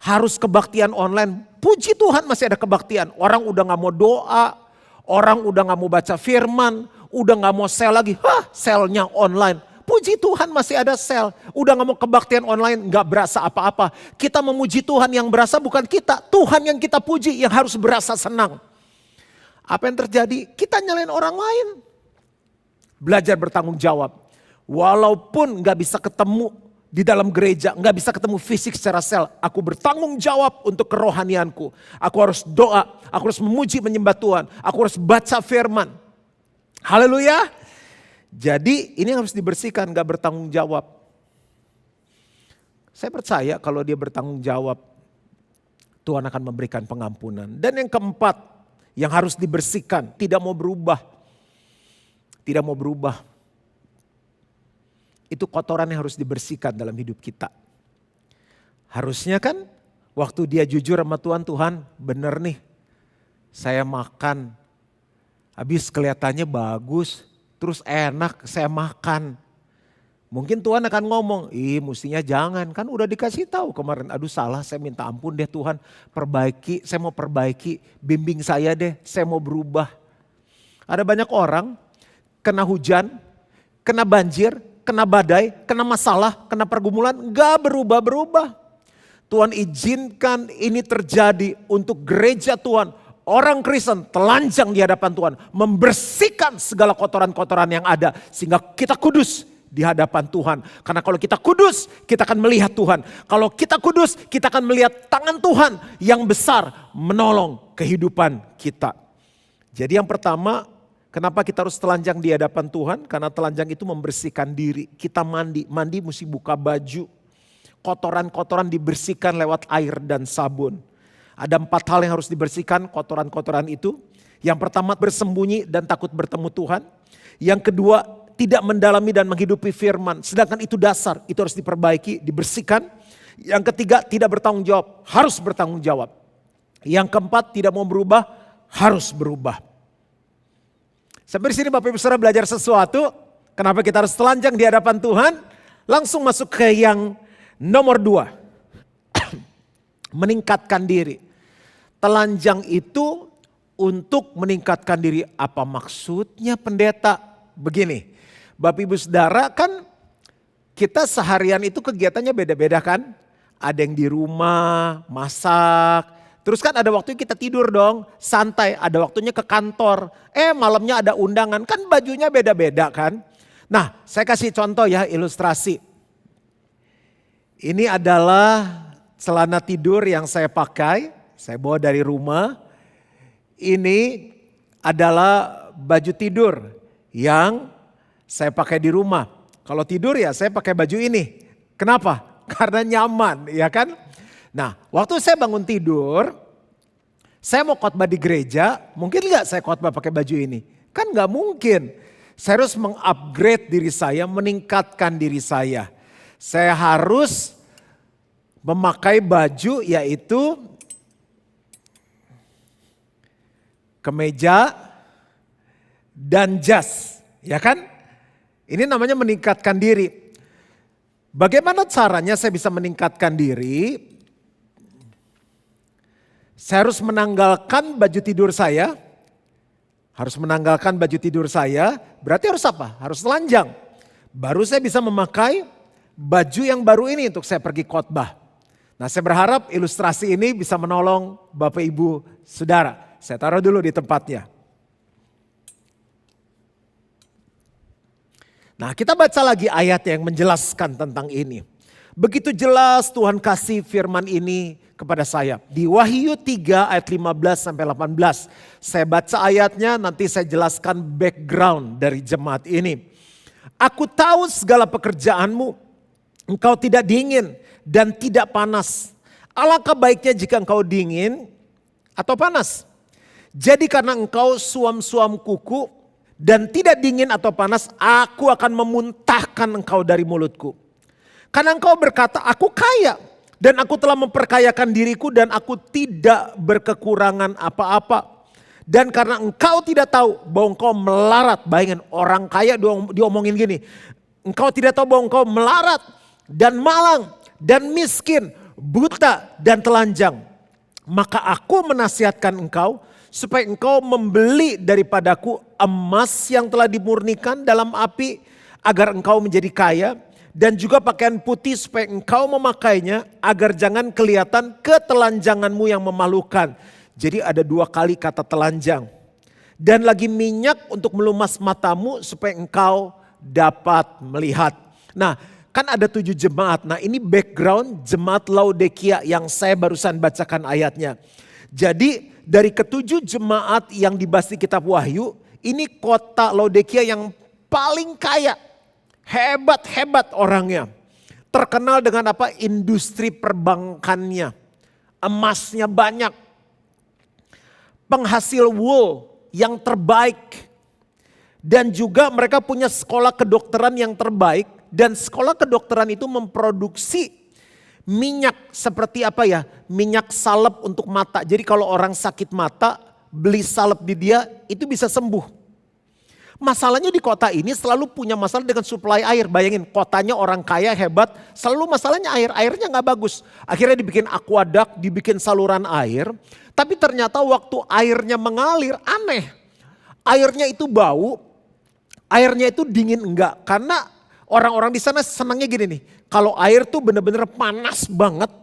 Harus kebaktian online. Puji Tuhan masih ada kebaktian. Orang udah gak mau doa. Orang udah gak mau baca firman, udah gak mau sel lagi, selnya online. Puji Tuhan masih ada sel, udah gak mau kebaktian online, gak berasa apa-apa. Kita memuji Tuhan yang berasa bukan kita, Tuhan yang kita puji yang harus berasa senang. Apa yang terjadi? Kita nyalain orang lain. Belajar bertanggung jawab. Walaupun gak bisa ketemu di dalam gereja, gak bisa ketemu fisik secara sel. Aku bertanggung jawab untuk kerohanianku. Aku harus doa, aku harus memuji menyembah Tuhan. Aku harus baca firman. Haleluya. Jadi ini harus dibersihkan, gak bertanggung jawab. Saya percaya kalau dia bertanggung jawab, Tuhan akan memberikan pengampunan. Dan yang keempat, yang harus dibersihkan, tidak mau berubah. Tidak mau berubah. Itu kotoran yang harus dibersihkan dalam hidup kita. Harusnya kan waktu dia jujur sama Tuhan, Tuhan bener nih saya makan. Habis kelihatannya bagus, terus enak saya makan. Mungkin Tuhan akan ngomong, mestinya jangan. Kan udah dikasih tahu kemarin, aduh salah saya minta ampun deh Tuhan. Perbaiki, saya mau perbaiki, bimbing saya deh, saya mau berubah. Ada banyak orang kena hujan, kena banjir, kena badai, kena masalah, kena pergumulan, gak berubah-berubah. Tuhan izinkan ini terjadi untuk gereja Tuhan. Orang Kristen telanjang di hadapan Tuhan. Membersihkan segala kotoran-kotoran yang ada. Sehingga kita kudus di hadapan Tuhan. Karena kalau kita kudus, kita akan melihat Tuhan. Kalau kita kudus, kita akan melihat tangan Tuhan yang besar menolong kehidupan kita. Jadi yang pertama, kenapa kita harus telanjang di hadapan Tuhan? Karena telanjang itu membersihkan diri. Kita mandi mesti buka baju. kotoran-kotoran dibersihkan lewat air dan sabun. Ada 4 hal yang harus dibersihkan kotoran-kotoran itu. Yang pertama bersembunyi dan takut bertemu Tuhan. Yang kedua tidak mendalami dan menghidupi firman. Sedangkan itu dasar, itu harus diperbaiki, dibersihkan. Yang ketiga tidak bertanggung jawab, harus bertanggung jawab. Yang keempat tidak mau berubah, harus berubah. Sampai di sini Bapak Ibu Saudara belajar sesuatu. Kenapa kita harus telanjang di hadapan Tuhan? Langsung masuk ke yang nomor 2. Meningkatkan diri. Telanjang itu untuk meningkatkan diri. Apa maksudnya pendeta? Begini, Bapak Ibu Saudara kan kita seharian itu kegiatannya beda-beda kan. Ada yang di rumah, masak. Terus kan ada waktu kita tidur dong, santai. Ada waktunya ke kantor. Malamnya ada undangan, kan bajunya beda-beda kan. Nah, saya kasih contoh ya, ilustrasi. Ini adalah celana tidur yang saya pakai, saya bawa dari rumah. Ini adalah baju tidur yang saya pakai di rumah. Kalau tidur ya saya pakai baju ini. Kenapa? Karena nyaman, ya kan? Nah, waktu saya bangun tidur, saya mau khotbah di gereja, mungkin nggak saya khotbah pakai baju ini? Kan nggak mungkin. Saya harus mengupgrade diri saya, meningkatkan diri saya. Saya harus memakai baju yaitu kemeja dan jas, ya kan? Ini namanya meningkatkan diri. Bagaimana caranya saya bisa meningkatkan diri? Saya harus menanggalkan baju tidur saya. Harus menanggalkan baju tidur saya, berarti harus apa? Harus telanjang. Baru saya bisa memakai baju yang baru ini untuk saya pergi khotbah. Nah, saya berharap ilustrasi ini bisa menolong Bapak Ibu Saudara. Saya taruh dulu di tempatnya. Nah, kita baca lagi ayat yang menjelaskan tentang ini. Begitu jelas Tuhan kasih firman ini kepada saya. Di Wahyu 3 ayat 15 sampai 18. Saya baca ayatnya, nanti saya jelaskan background dari jemaat ini. Aku tahu segala pekerjaanmu, engkau tidak dingin dan tidak panas. Alangkah baiknya jika engkau dingin atau panas. Jadi karena engkau suam-suam kuku dan tidak dingin atau panas, aku akan memuntahkan engkau dari mulutku. Karena engkau berkata, aku kaya dan aku telah memperkayakan diriku dan aku tidak berkekurangan apa-apa. Dan karena engkau tidak tahu bahwa engkau melarat, bayangin orang kaya diomongin gini. Engkau tidak tahu bahwa engkau melarat dan malang dan miskin, buta dan telanjang. Maka aku menasihatkan engkau supaya engkau membeli daripadaku emas yang telah dimurnikan dalam api agar engkau menjadi kaya. Dan juga pakaian putih supaya engkau memakainya agar jangan kelihatan ketelanjanganmu yang memalukan. Jadi ada 2 kali kata telanjang. Dan lagi minyak untuk melumas matamu supaya engkau dapat melihat. Nah, kan ada 7 jemaat. Nah, ini background jemaat Laodikia yang saya barusan bacakan ayatnya. Jadi dari ke-7 jemaat yang dibahas di kitab Wahyu, ini kota Laodikia yang paling kaya. Hebat-hebat orangnya. Terkenal dengan apa? Industri perbankannya. Emasnya banyak. Penghasil wool yang terbaik. Dan juga mereka punya sekolah kedokteran yang terbaik. Dan sekolah kedokteran itu memproduksi minyak seperti apa ya? Minyak salep untuk mata. Jadi kalau orang sakit mata, beli salep di dia itu bisa sembuh. Masalahnya di kota ini selalu punya masalah dengan suplai air. Bayangin kotanya orang kaya hebat, selalu masalahnya airnya gak bagus. Akhirnya dibikin aqueduct, dibikin saluran air. Tapi ternyata waktu airnya mengalir aneh. Airnya itu bau, airnya itu dingin enggak. Karena orang-orang di sana senangnya gini nih. Kalau air tuh bener-bener panas banget.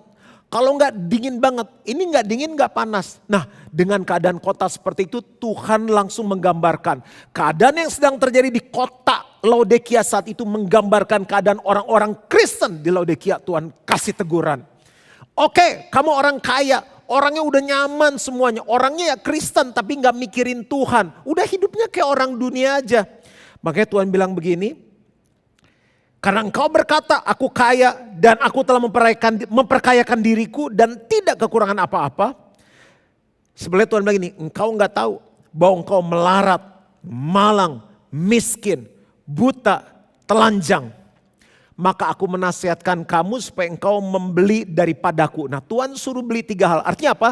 Kalau enggak dingin banget, ini enggak dingin enggak panas. Nah, dengan keadaan kota seperti itu Tuhan langsung menggambarkan. Keadaan yang sedang terjadi di kota Laodikia saat itu menggambarkan keadaan orang-orang Kristen di Laodikia. Tuhan kasih teguran. Oke, kamu orang kaya, orangnya udah nyaman semuanya. Orangnya ya Kristen tapi enggak mikirin Tuhan. Udah hidupnya kayak orang dunia aja. Makanya Tuhan bilang begini, Karena engkau berkata, aku kaya dan aku telah memperkayakan diriku dan tidak kekurangan apa-apa. Sebenarnya Tuhan bilang ini, engkau nggak tahu bahwa engkau melarat, malang, miskin, buta, telanjang. Maka aku menasihatkan kamu supaya engkau membeli daripadaku. Nah Tuhan suruh beli 3 hal. Artinya apa?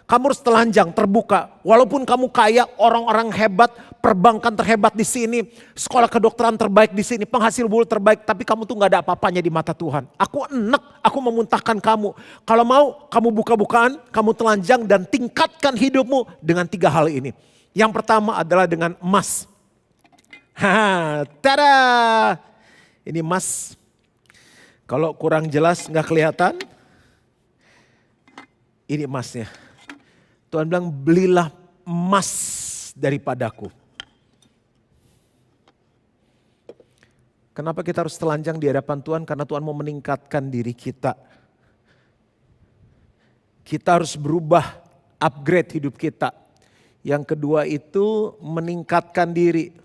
Kamu harus telanjang, terbuka. Walaupun kamu kaya, orang-orang hebat, perbankan terhebat di sini, sekolah kedokteran terbaik di sini, penghasil bulu terbaik, tapi kamu tuh gak ada apa-apanya di mata Tuhan. Aku enek, aku memuntahkan kamu. Kalau mau, kamu buka-bukaan, kamu telanjang dan tingkatkan hidupmu dengan 3 hal ini. Yang pertama adalah dengan emas. Tada! Ini emas. Kalau kurang jelas gak kelihatan, ini emasnya. Tuhan bilang belilah emas daripadaku. Kenapa kita harus telanjang di hadapan Tuhan? Karena Tuhan mau meningkatkan diri kita. Kita harus berubah, upgrade hidup kita. Yang kedua itu meningkatkan diri.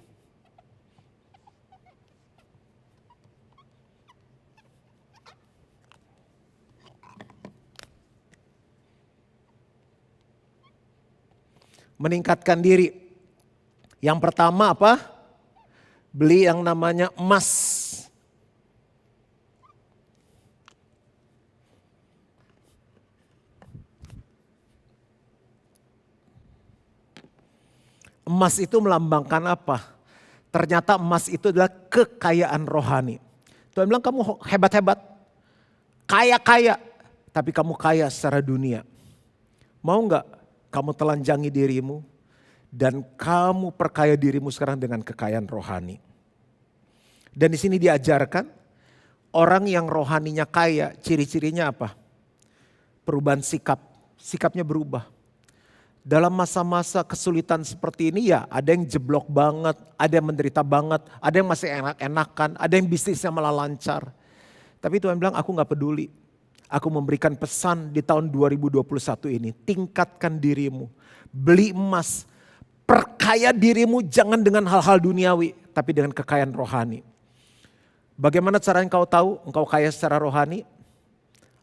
Meningkatkan diri. Yang pertama apa? Beli yang namanya emas. Emas itu melambangkan apa? Ternyata emas itu adalah kekayaan rohani. Tuhan bilang kamu hebat-hebat, kaya-kaya, tapi kamu kaya secara dunia. Mau nggak? Kamu telanjangi dirimu dan kamu perkaya dirimu sekarang dengan kekayaan rohani. Dan di sini diajarkan orang yang rohaninya kaya, ciri-cirinya apa? Perubahan sikap, sikapnya berubah. Dalam masa-masa kesulitan seperti ini ya ada yang jeblok banget, ada yang menderita banget, ada yang masih enak-enakan, ada yang bisnisnya malah lancar. Tapi Tuhan bilang aku gak peduli. Aku memberikan pesan di tahun 2021 ini, tingkatkan dirimu, beli emas, perkaya dirimu jangan dengan hal-hal duniawi, tapi dengan kekayaan rohani. Bagaimana caranya engkau tahu engkau kaya secara rohani?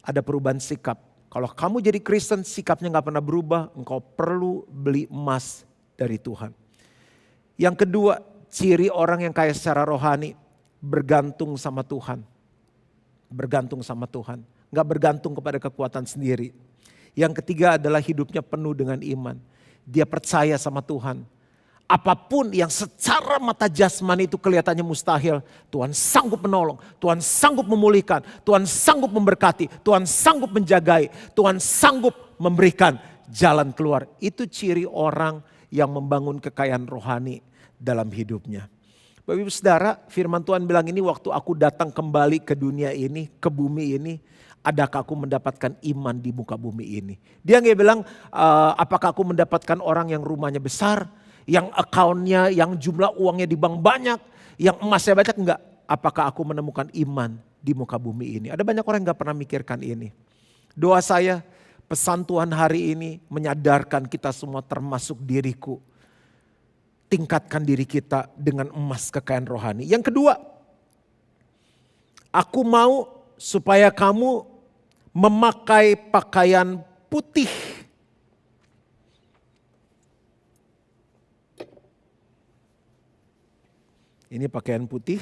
Ada perubahan sikap. Kalau kamu jadi Kristen sikapnya gak pernah berubah, engkau perlu beli emas dari Tuhan. Yang kedua, ciri orang yang kaya secara rohani, bergantung sama Tuhan. Bergantung sama Tuhan. Gak bergantung kepada kekuatan sendiri. Yang ketiga adalah hidupnya penuh dengan iman. Dia percaya sama Tuhan. Apapun yang secara mata jasmani itu kelihatannya mustahil. Tuhan sanggup menolong, Tuhan sanggup memulihkan, Tuhan sanggup memberkati, Tuhan sanggup menjagai, Tuhan sanggup memberikan jalan keluar. Itu ciri orang yang membangun kekayaan rohani dalam hidupnya. Bapak Ibu Saudara, firman Tuhan bilang ini waktu aku datang kembali ke dunia ini, ke bumi ini, adakah aku mendapatkan iman di muka bumi ini? Dia nggak bilang apakah aku mendapatkan orang yang rumahnya besar, yang akunnya, yang jumlah uangnya di bank banyak, yang emasnya banyak, enggak. Apakah aku menemukan iman di muka bumi ini? Ada banyak orang yang gak pernah mikirkan ini. Doa saya, pesan Tuhan hari ini menyadarkan kita semua termasuk diriku. Tingkatkan diri kita dengan emas kekayaan rohani. Yang kedua, aku mau supaya kamu memakai pakaian putih. Ini pakaian putih.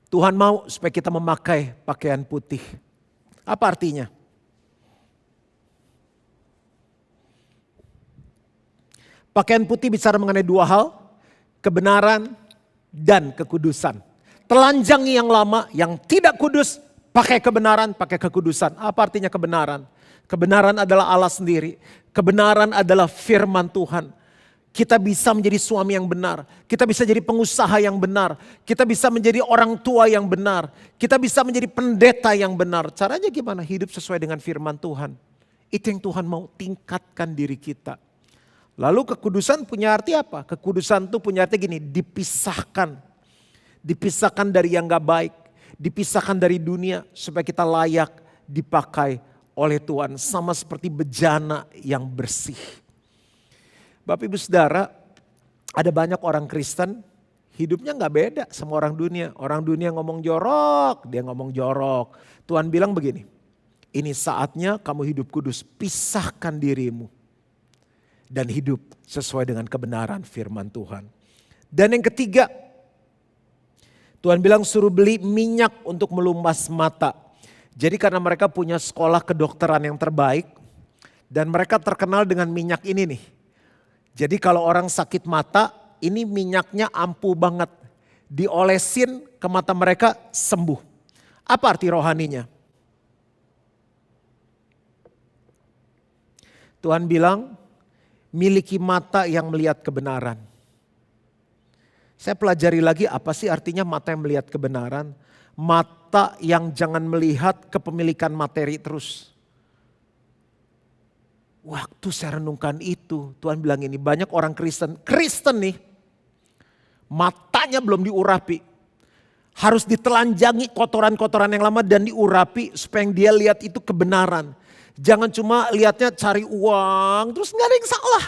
Tuhan mau supaya kita memakai pakaian putih. Apa artinya? Pakaian putih bicara mengenai 2 hal. Kebenaran dan kekudusan. Telanjangi yang lama, yang tidak kudus, pakai kebenaran, pakai kekudusan. Apa artinya kebenaran? Kebenaran adalah Allah sendiri. Kebenaran adalah firman Tuhan. Kita bisa menjadi suami yang benar. Kita bisa jadi pengusaha yang benar. Kita bisa menjadi orang tua yang benar. Kita bisa menjadi pendeta yang benar. Caranya gimana? Hidup sesuai dengan firman Tuhan. Itu yang Tuhan mau tingkatkan diri kita. Lalu kekudusan punya arti apa? Kekudusan itu punya arti gini, dipisahkan. Dipisahkan dari yang gak baik. Dipisahkan dari dunia supaya kita layak dipakai oleh Tuhan. Sama seperti bejana yang bersih. Bapak Ibu Saudara, ada banyak orang Kristen hidupnya nggak beda sama orang dunia. Orang dunia ngomong jorok, dia ngomong jorok. Tuhan bilang begini, ini saatnya kamu hidup kudus, pisahkan dirimu. Dan hidup sesuai dengan kebenaran firman Tuhan. Dan yang ketiga, Tuhan bilang suruh beli minyak untuk melumas mata. Jadi karena mereka punya sekolah kedokteran yang terbaik. Dan mereka terkenal dengan minyak ini nih. Jadi kalau orang sakit mata, ini minyaknya ampuh banget. Diolesin ke mata mereka sembuh. Apa arti rohaninya? Tuhan bilang, miliki mata yang melihat kebenaran. Saya pelajari lagi apa sih artinya mata yang melihat kebenaran. Mata yang jangan melihat kepemilikan materi terus. Waktu saya renungkan itu, Tuhan bilang ini banyak orang Kristen nih, matanya belum diurapi. Harus ditelanjangi kotoran-kotoran yang lama dan diurapi supaya yang dia lihat itu kebenaran. Jangan cuma lihatnya cari uang, terus gak ada yang salah.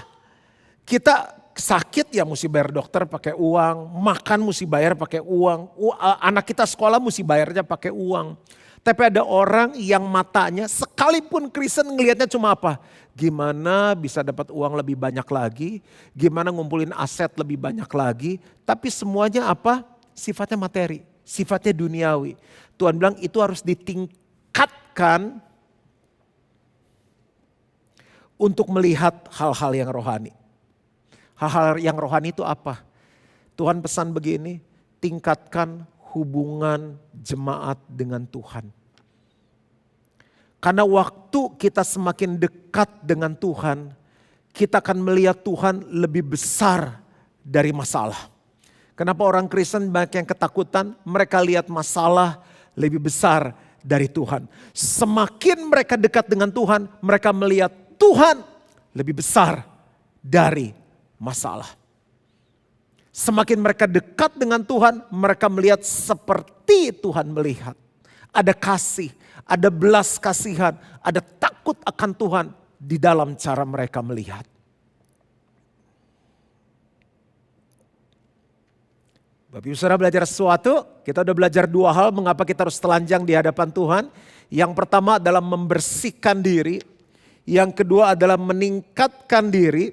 Kita sakit ya mesti bayar dokter pakai uang, makan mesti bayar pakai uang, anak kita sekolah mesti bayarnya pakai uang. Tapi ada orang yang matanya sekalipun Kristen ngelihatnya cuma apa? Gimana bisa dapat uang lebih banyak lagi, gimana ngumpulin aset lebih banyak lagi. Tapi semuanya apa? Sifatnya materi, sifatnya duniawi. Tuhan bilang itu harus ditingkatkan untuk melihat hal-hal yang rohani. Hal-hal yang rohani itu apa? Tuhan pesan begini, tingkatkan hubungan jemaat dengan Tuhan. Karena waktu kita semakin dekat dengan Tuhan, kita akan melihat Tuhan lebih besar dari masalah. Kenapa orang Kristen banyak yang ketakutan? Mereka lihat masalah lebih besar dari Tuhan. Semakin mereka dekat dengan Tuhan, mereka melihat Tuhan lebih besar dari masalah. Semakin mereka dekat dengan Tuhan, mereka melihat seperti Tuhan melihat. Ada kasih, ada belas kasihan, ada takut akan Tuhan di dalam cara mereka melihat. Bapak Ibu Saudara belajar sesuatu, kita udah belajar dua hal mengapa kita harus telanjang di hadapan Tuhan. Yang pertama adalah membersihkan diri, yang kedua adalah meningkatkan diri,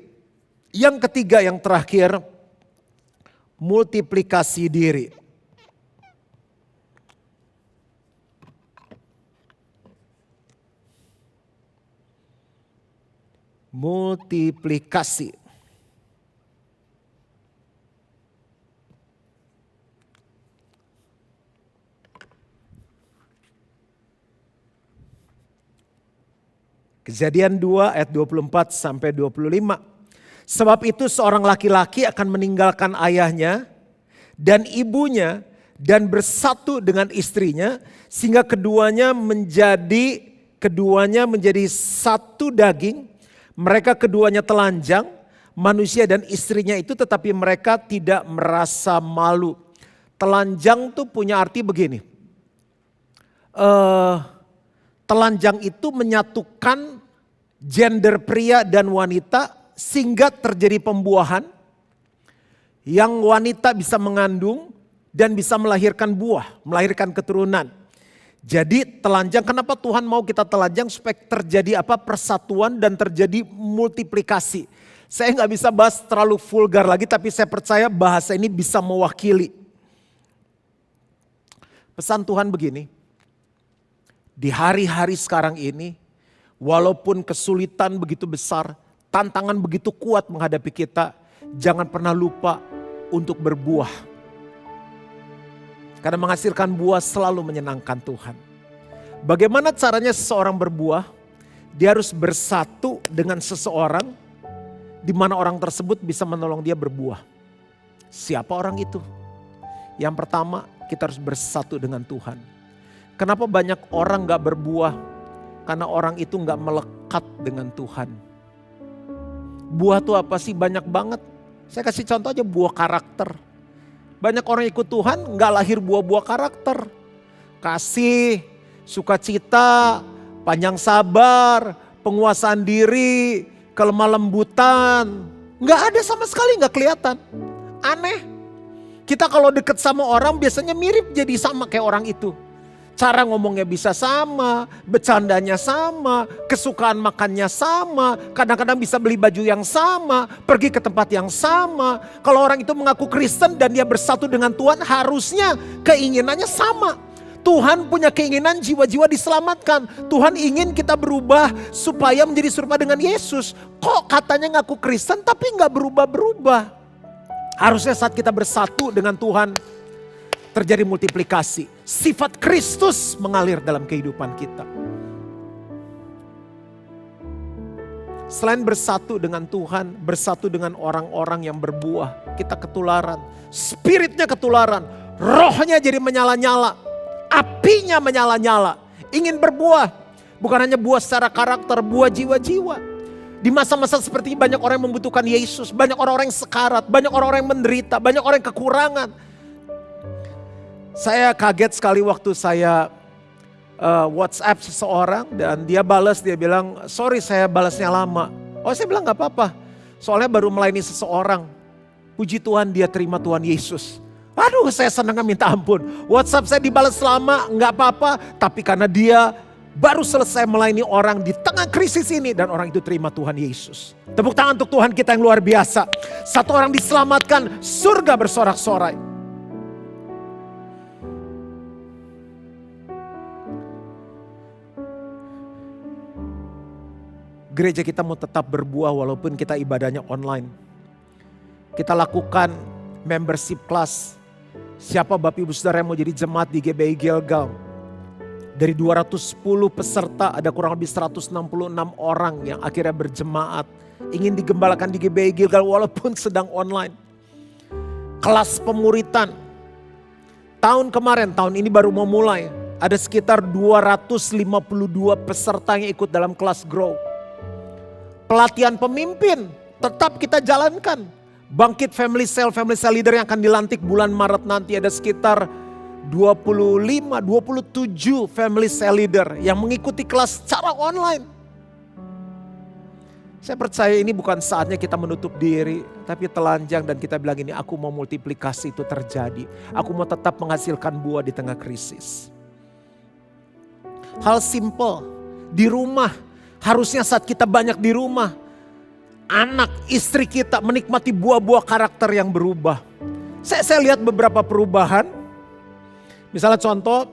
yang ketiga yang terakhir multiplikasi diri. Multiplikasi. Kejadian 2 ayat 24 sampai 25. Sebab itu seorang laki-laki akan meninggalkan ayahnya dan ibunya dan bersatu dengan istrinya sehingga keduanya menjadi satu daging. Mereka keduanya telanjang, manusia dan istrinya itu, tetapi mereka tidak merasa malu. Telanjang tuh punya arti begini. Telanjang itu menyatukan gender pria dan wanita sehingga terjadi pembuahan. Yang wanita bisa mengandung dan bisa melahirkan buah, melahirkan keturunan. Jadi telanjang, kenapa Tuhan mau kita telanjang? Supaya terjadi apa? Persatuan dan terjadi multiplikasi. Saya nggak bisa bahas terlalu vulgar lagi, tapi saya percaya bahasa ini bisa mewakili. Pesan Tuhan begini, di hari-hari sekarang ini, walaupun kesulitan begitu besar, tantangan begitu kuat menghadapi kita, jangan pernah lupa untuk berbuah. Karena menghasilkan buah selalu menyenangkan Tuhan. Bagaimana caranya seseorang berbuah? Dia harus bersatu dengan seseorang di mana orang tersebut bisa menolong dia berbuah. Siapa orang itu? Yang pertama, kita harus bersatu dengan Tuhan. Kenapa banyak orang gak berbuah? Karena orang itu gak melekat dengan Tuhan. Buah itu apa sih? Banyak banget. Saya kasih contoh aja, buah karakter. Banyak orang ikut Tuhan gak lahir buah-buah karakter. Kasih, sukacita, panjang sabar, penguasaan diri, kelemah lembutan. Gak ada sama sekali, gak kelihatan. Aneh. Kita kalau deket sama orang biasanya mirip jadi sama kayak orang itu. Cara ngomongnya bisa sama, bercandanya sama, kesukaan makannya sama, kadang-kadang bisa beli baju yang sama, pergi ke tempat yang sama. Kalau orang itu mengaku Kristen dan dia bersatu dengan Tuhan, harusnya keinginannya sama. Tuhan punya keinginan jiwa-jiwa diselamatkan. Tuhan ingin kita berubah supaya menjadi serupa dengan Yesus. Kok katanya ngaku Kristen tapi gak berubah-berubah? Harusnya saat kita bersatu dengan Tuhan terjadi multiplikasi. Sifat Kristus mengalir dalam kehidupan kita. Selain bersatu dengan Tuhan, bersatu dengan orang-orang yang berbuah, kita ketularan. Spiritnya ketularan, rohnya jadi menyala-nyala. Apinya menyala-nyala, ingin berbuah. Bukan hanya buah secara karakter, buah jiwa-jiwa. Di masa-masa seperti ini banyak orang yang membutuhkan Yesus. Banyak orang-orang yang sekarat, banyak orang-orang yang menderita, banyak orang yang kekurangan. Saya kaget sekali waktu saya WhatsApp seseorang dan dia balas, dia bilang, sorry saya balasnya lama. Oh saya bilang gak apa-apa, soalnya baru melayani seseorang. Puji Tuhan dia terima Tuhan Yesus. Aduh saya senang minta ampun. WhatsApp saya dibalas lama gak apa-apa. Tapi karena dia baru selesai melayani orang di tengah krisis ini. Dan orang itu terima Tuhan Yesus. Tepuk tangan untuk Tuhan kita yang luar biasa. Satu orang diselamatkan, surga bersorak-sorai. Gereja kita mau tetap berbuah walaupun kita ibadahnya online. Kita lakukan membership class. Siapa Bapak Ibu Saudara yang mau jadi jemaat di GBI Gilgal? Dari 210 peserta ada kurang lebih 166 orang yang akhirnya berjemaat. Ingin digembalakan di GBI Gilgal walaupun sedang online. Kelas pemuritan. Tahun kemarin, tahun ini baru mau mulai. Ada sekitar 252 peserta yang ikut dalam kelas Grow. Pelatihan pemimpin tetap kita jalankan. Bangkit Family Cell Leader yang akan dilantik bulan Maret nanti ada sekitar 27 Family Cell Leader yang mengikuti kelas secara online. Saya percaya ini bukan saatnya kita menutup diri, tapi telanjang dan kita bilang ini, aku mau multiplikasi itu terjadi. Aku mau tetap menghasilkan buah di tengah krisis. Hal simple, di rumah, harusnya saat kita banyak di rumah, anak, istri kita menikmati buah-buah karakter yang berubah. Saya lihat beberapa perubahan. Misalnya contoh,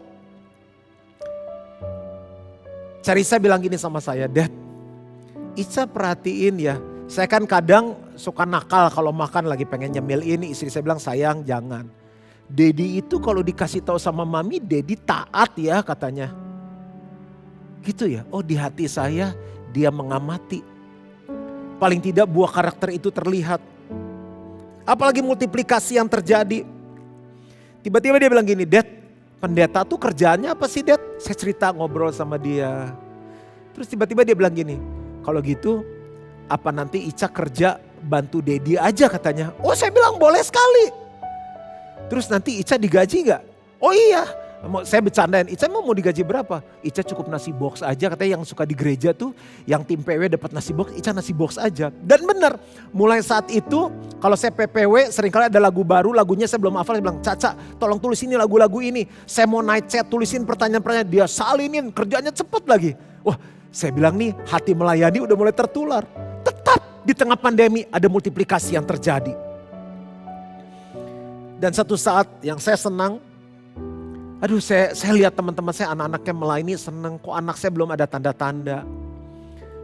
Carissa bilang gini sama saya, Dad, Ica perhatiin ya, saya kan kadang suka nakal kalau makan lagi pengen nyemil ini. Istri saya bilang, sayang jangan. Dedi itu kalau dikasih tahu sama mami, Dedi taat ya katanya. Gitu ya, oh di hati saya dia mengamati. Paling tidak buah karakter itu terlihat. Apalagi multiplikasi yang terjadi. Tiba-tiba dia bilang gini, Dad, pendeta tuh kerjaannya apa sih Dad? Saya cerita ngobrol sama dia. Terus tiba-tiba dia bilang gini, kalau gitu apa nanti Ica kerja bantu Dedi aja katanya. Oh saya bilang boleh sekali. Terus nanti Ica digaji gak? Oh iya. Saya bercandain, Ica mau digaji berapa? Ica cukup nasi box aja, katanya yang suka di gereja tuh yang tim PW dapat nasi box, Ica nasi box aja. Dan benar, mulai saat itu kalau saya PPW seringkali ada lagu baru, lagunya saya belum hafal, saya bilang Caca tolong tulis ini lagu-lagu ini. Saya mau night chat tulisin pertanyaan-pertanyaan, dia salinin kerjanya cepet lagi. Wah saya bilang nih hati melayani udah mulai tertular. Tetap di tengah pandemi ada multiplikasi yang terjadi. Dan satu saat yang saya senang, aduh saya lihat teman-teman saya anak-anaknya melayani seneng, kok anak saya belum ada tanda-tanda.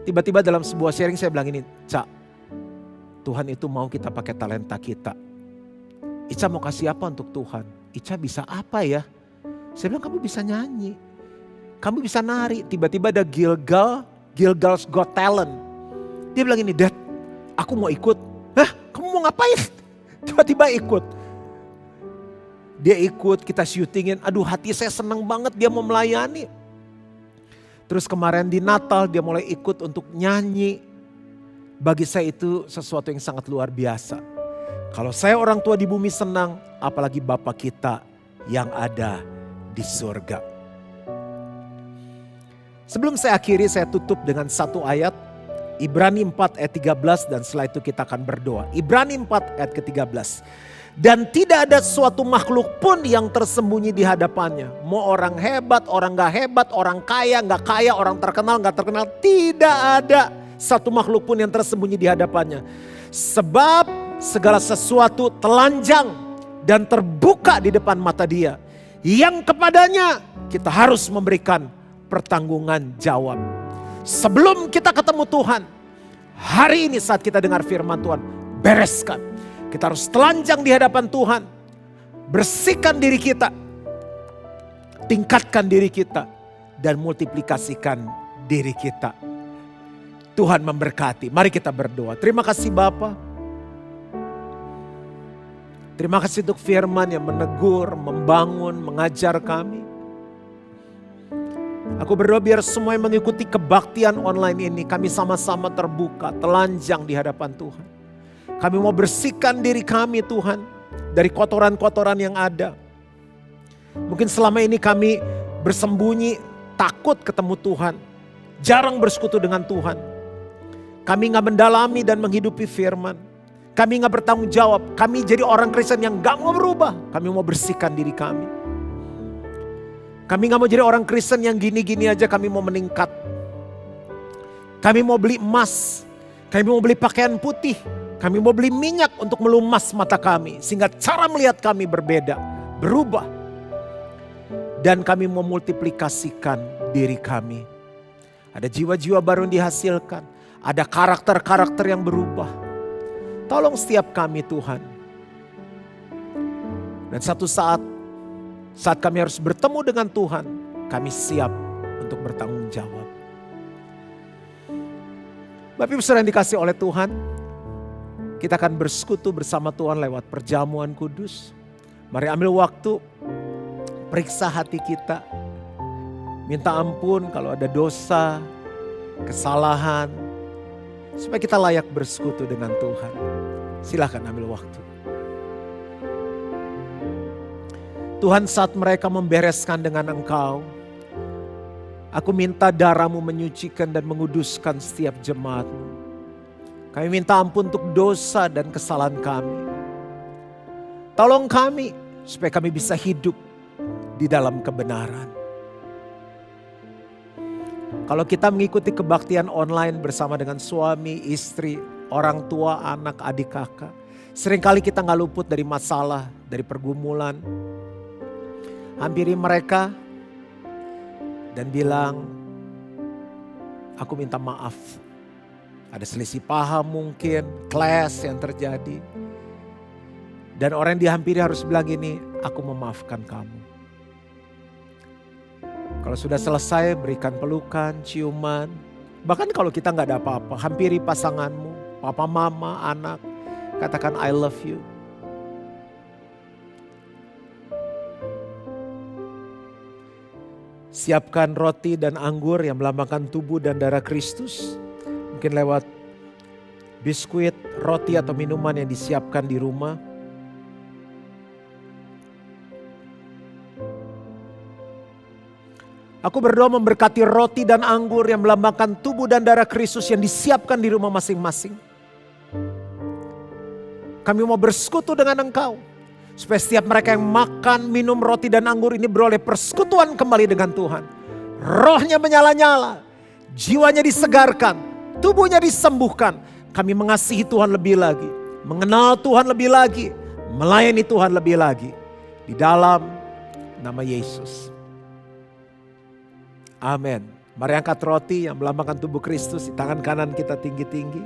Tiba-tiba dalam sebuah sharing saya bilang ini, Cak, Tuhan itu mau kita pakai talenta kita. Ica mau kasih apa untuk Tuhan? Ica bisa apa ya? Saya bilang kamu bisa nyanyi, kamu bisa nari. Tiba-tiba ada Gilgal's Got Talent. Dia bilang ini, Dad, aku mau ikut. Hah, kamu mau ngapain? Tiba-tiba ikut. Dia ikut, kita syutingin, aduh hati saya senang banget dia mau melayani. Terus kemarin di Natal dia mulai ikut untuk nyanyi. Bagi saya itu sesuatu yang sangat luar biasa. Kalau saya orang tua di bumi senang, apalagi Bapa kita yang ada di surga. Sebelum saya akhiri, saya tutup dengan satu ayat. Ibrani 4 ayat 13 dan setelah itu kita akan berdoa. Ibrani 4 ayat ke-13. Dan tidak ada suatu makhluk pun yang tersembunyi di hadapannya. Mau orang hebat, orang gak hebat, orang kaya, gak kaya, orang terkenal, gak terkenal. Tidak ada satu makhluk pun yang tersembunyi di hadapannya. Sebab segala sesuatu telanjang dan terbuka di depan mata Dia. Yang kepadanya kita harus memberikan pertanggungan jawab. Sebelum kita ketemu Tuhan, hari ini saat kita dengar firman Tuhan, bereskan. Kita harus telanjang di hadapan Tuhan. Bersihkan diri kita. Tingkatkan diri kita. Dan multiplikasikan diri kita. Tuhan memberkati. Mari kita berdoa. Terima kasih Bapa. Terima kasih untuk firman yang menegur, membangun, mengajar kami. Aku berdoa biar semua yang mengikuti kebaktian online ini, kami sama-sama terbuka, telanjang di hadapan Tuhan. Kami mau bersihkan diri kami Tuhan, dari kotoran-kotoran yang ada. Mungkin selama ini kami bersembunyi, takut ketemu Tuhan. Jarang bersekutu dengan Tuhan. Kami gak mendalami dan menghidupi firman. Kami gak bertanggung jawab. Kami jadi orang Kristen yang gak mau berubah. Kami mau bersihkan diri kami. Kami gak mau jadi orang Kristen yang gini-gini aja, kami mau meningkat. Kami mau beli emas, kami mau beli pakaian putih, kami mau beli minyak untuk melumas mata kami. Sehingga cara melihat kami berbeda, berubah. Dan kami mau multiplikasikan diri kami. Ada jiwa-jiwa baru yang dihasilkan, ada karakter-karakter yang berubah. Tolong setiap kami Tuhan. Dan satu saat kami harus bertemu dengan Tuhan, kami siap untuk bertanggung jawab. Bapak Ibu saudara yang dikasih oleh Tuhan, kita akan bersekutu bersama Tuhan lewat perjamuan kudus. Mari ambil waktu, periksa hati kita. Minta ampun kalau ada dosa, kesalahan, supaya kita layak bersekutu dengan Tuhan. Silakan ambil waktu. Tuhan, saat mereka membereskan dengan Engkau, aku minta darah-Mu menyucikan dan menguduskan setiap jemaat-Mu. Kami minta ampun untuk dosa dan kesalahan kami. Tolong kami supaya kami bisa hidup di dalam kebenaran. Kalau kita mengikuti kebaktian online bersama dengan suami, istri, orang tua, anak, adik, kakak, seringkali kita gak luput dari masalah, dari pergumulan. Hampiri mereka dan bilang, aku minta maaf. Ada selisih paham mungkin, clash yang terjadi. Dan orang yang dihampiri harus bilang ini, aku memaafkan kamu. Kalau sudah selesai berikan pelukan, ciuman. Bahkan kalau kita gak ada apa-apa, hampiri pasanganmu, papa, mama, anak. Katakan I love you. Siapkan roti dan anggur yang melambangkan tubuh dan darah Kristus. Mungkin lewat biskuit, roti atau minuman yang disiapkan di rumah. Aku berdoa memberkati roti dan anggur yang melambangkan tubuh dan darah Kristus yang disiapkan di rumah masing-masing. Kami mau bersekutu dengan Engkau. Supaya setiap mereka yang makan, minum roti dan anggur ini beroleh persekutuan kembali dengan Tuhan. Rohnya menyala-nyala, jiwanya disegarkan, tubuhnya disembuhkan. Kami mengasihi Tuhan lebih lagi, mengenal Tuhan lebih lagi, melayani Tuhan lebih lagi. Di dalam nama Yesus. Amin. Mari angkat roti yang melambangkan tubuh Kristus di tangan kanan kita tinggi-tinggi.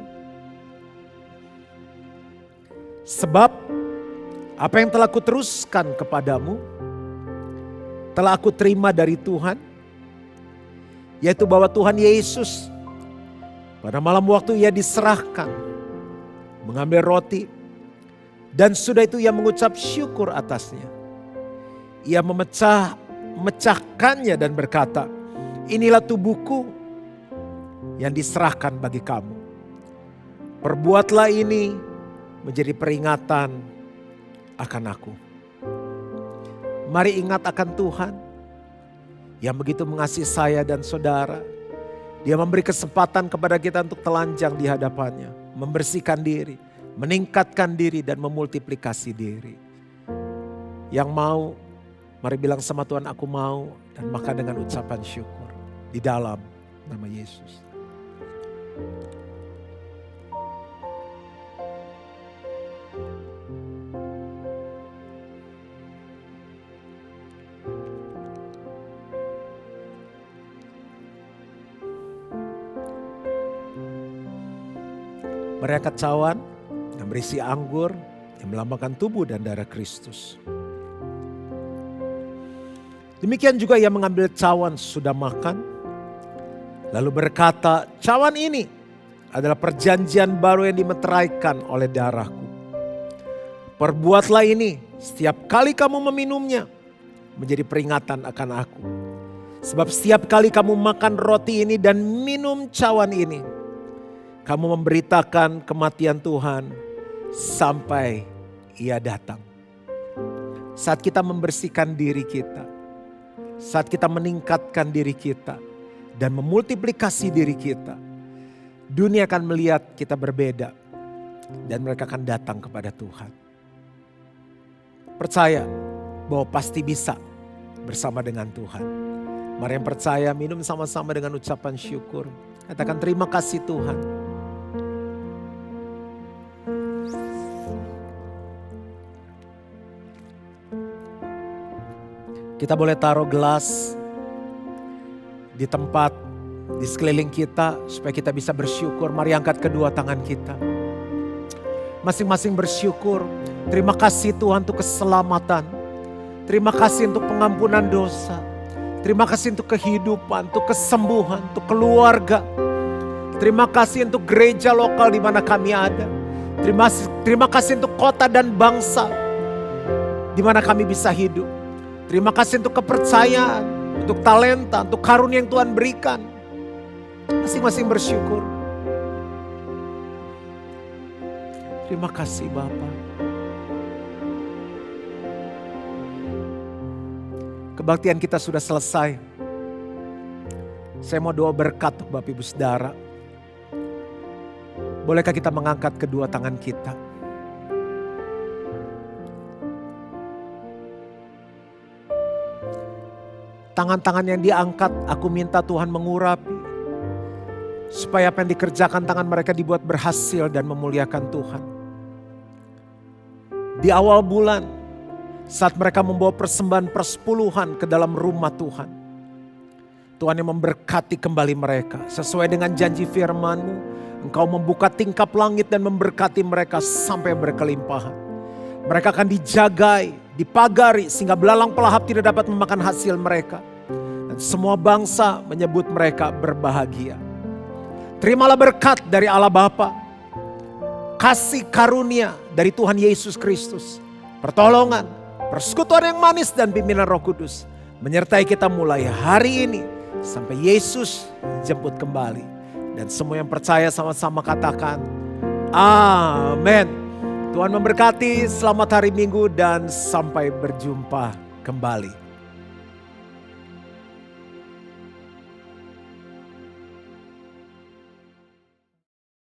Sebab apa yang telah kuteruskan kepadamu, telah aku terima dari Tuhan, yaitu bahwa Tuhan Yesus pada malam waktu Ia diserahkan, mengambil roti, dan sudah itu Ia mengucap syukur atasnya. Ia memecahkannya dan berkata, inilah tubuhku yang diserahkan bagi kamu. Perbuatlah ini menjadi peringatan akan aku. Mari ingat akan Tuhan yang begitu mengasihi saya dan saudara. Dia memberi kesempatan kepada kita untuk telanjang di hadapannya. Membersihkan diri, meningkatkan diri dan memultiplikasi diri. Yang mau, mari bilang sama Tuhan, aku mau, dan makan dengan ucapan syukur di dalam nama Yesus. Mari angkat cawan yang berisi anggur yang melambangkan tubuh dan darah Kristus. Demikian juga ia mengambil cawan sudah makan, lalu berkata, cawan ini adalah perjanjian baru yang dimeteraikan oleh darahku. Perbuatlah ini setiap kali kamu meminumnya, menjadi peringatan akan aku. Sebab setiap kali kamu makan roti ini dan minum cawan ini, kamu memberitakan kematian Tuhan sampai ia datang. Saat kita membersihkan diri kita, saat kita meningkatkan diri kita dan memultiplikasi diri kita, dunia akan melihat kita berbeda dan mereka akan datang kepada Tuhan. Percaya bahwa pasti bisa bersama dengan Tuhan. Mari yang percaya minum sama-sama dengan ucapan syukur. Katakan terima kasih Tuhan. Kita boleh taruh gelas di tempat di sekeliling kita supaya kita bisa bersyukur. Mari angkat kedua tangan kita. Masing-masing bersyukur. Terima kasih Tuhan untuk keselamatan. Terima kasih untuk pengampunan dosa. Terima kasih untuk kehidupan, untuk kesembuhan, untuk keluarga. Terima kasih untuk gereja lokal di mana kami ada. Terima kasih untuk kota dan bangsa di mana kami bisa hidup. Terima kasih untuk kepercayaan, untuk talenta, untuk karunia yang Tuhan berikan. Masing-masing bersyukur. Terima kasih Bapa. Kebaktian kita sudah selesai. Saya mau doa berkat untuk Bapak Ibu Saudara. Bolehkah kita mengangkat kedua tangan kita? Tangan-tangan yang diangkat, aku minta Tuhan mengurapi. Supaya apa yang dikerjakan tangan mereka dibuat berhasil dan memuliakan Tuhan. Di awal bulan, saat mereka membawa persembahan persepuluhan ke dalam rumah Tuhan. Tuhan yang memberkati kembali mereka. Sesuai dengan janji firman-Mu, Engkau membuka tingkap langit dan memberkati mereka sampai berkelimpahan. Mereka akan dijagai, dipagari sehingga belalang pelahap tidak dapat memakan hasil mereka. Dan semua bangsa menyebut mereka berbahagia. Terimalah berkat dari Allah Bapa, kasih karunia dari Tuhan Yesus Kristus, pertolongan, persekutuan yang manis dan pimpinan Roh Kudus menyertai kita mulai hari ini sampai Yesus jemput kembali. Dan semua yang percaya sama-sama katakan amin. Tuhan memberkati, selamat hari Minggu dan sampai berjumpa kembali.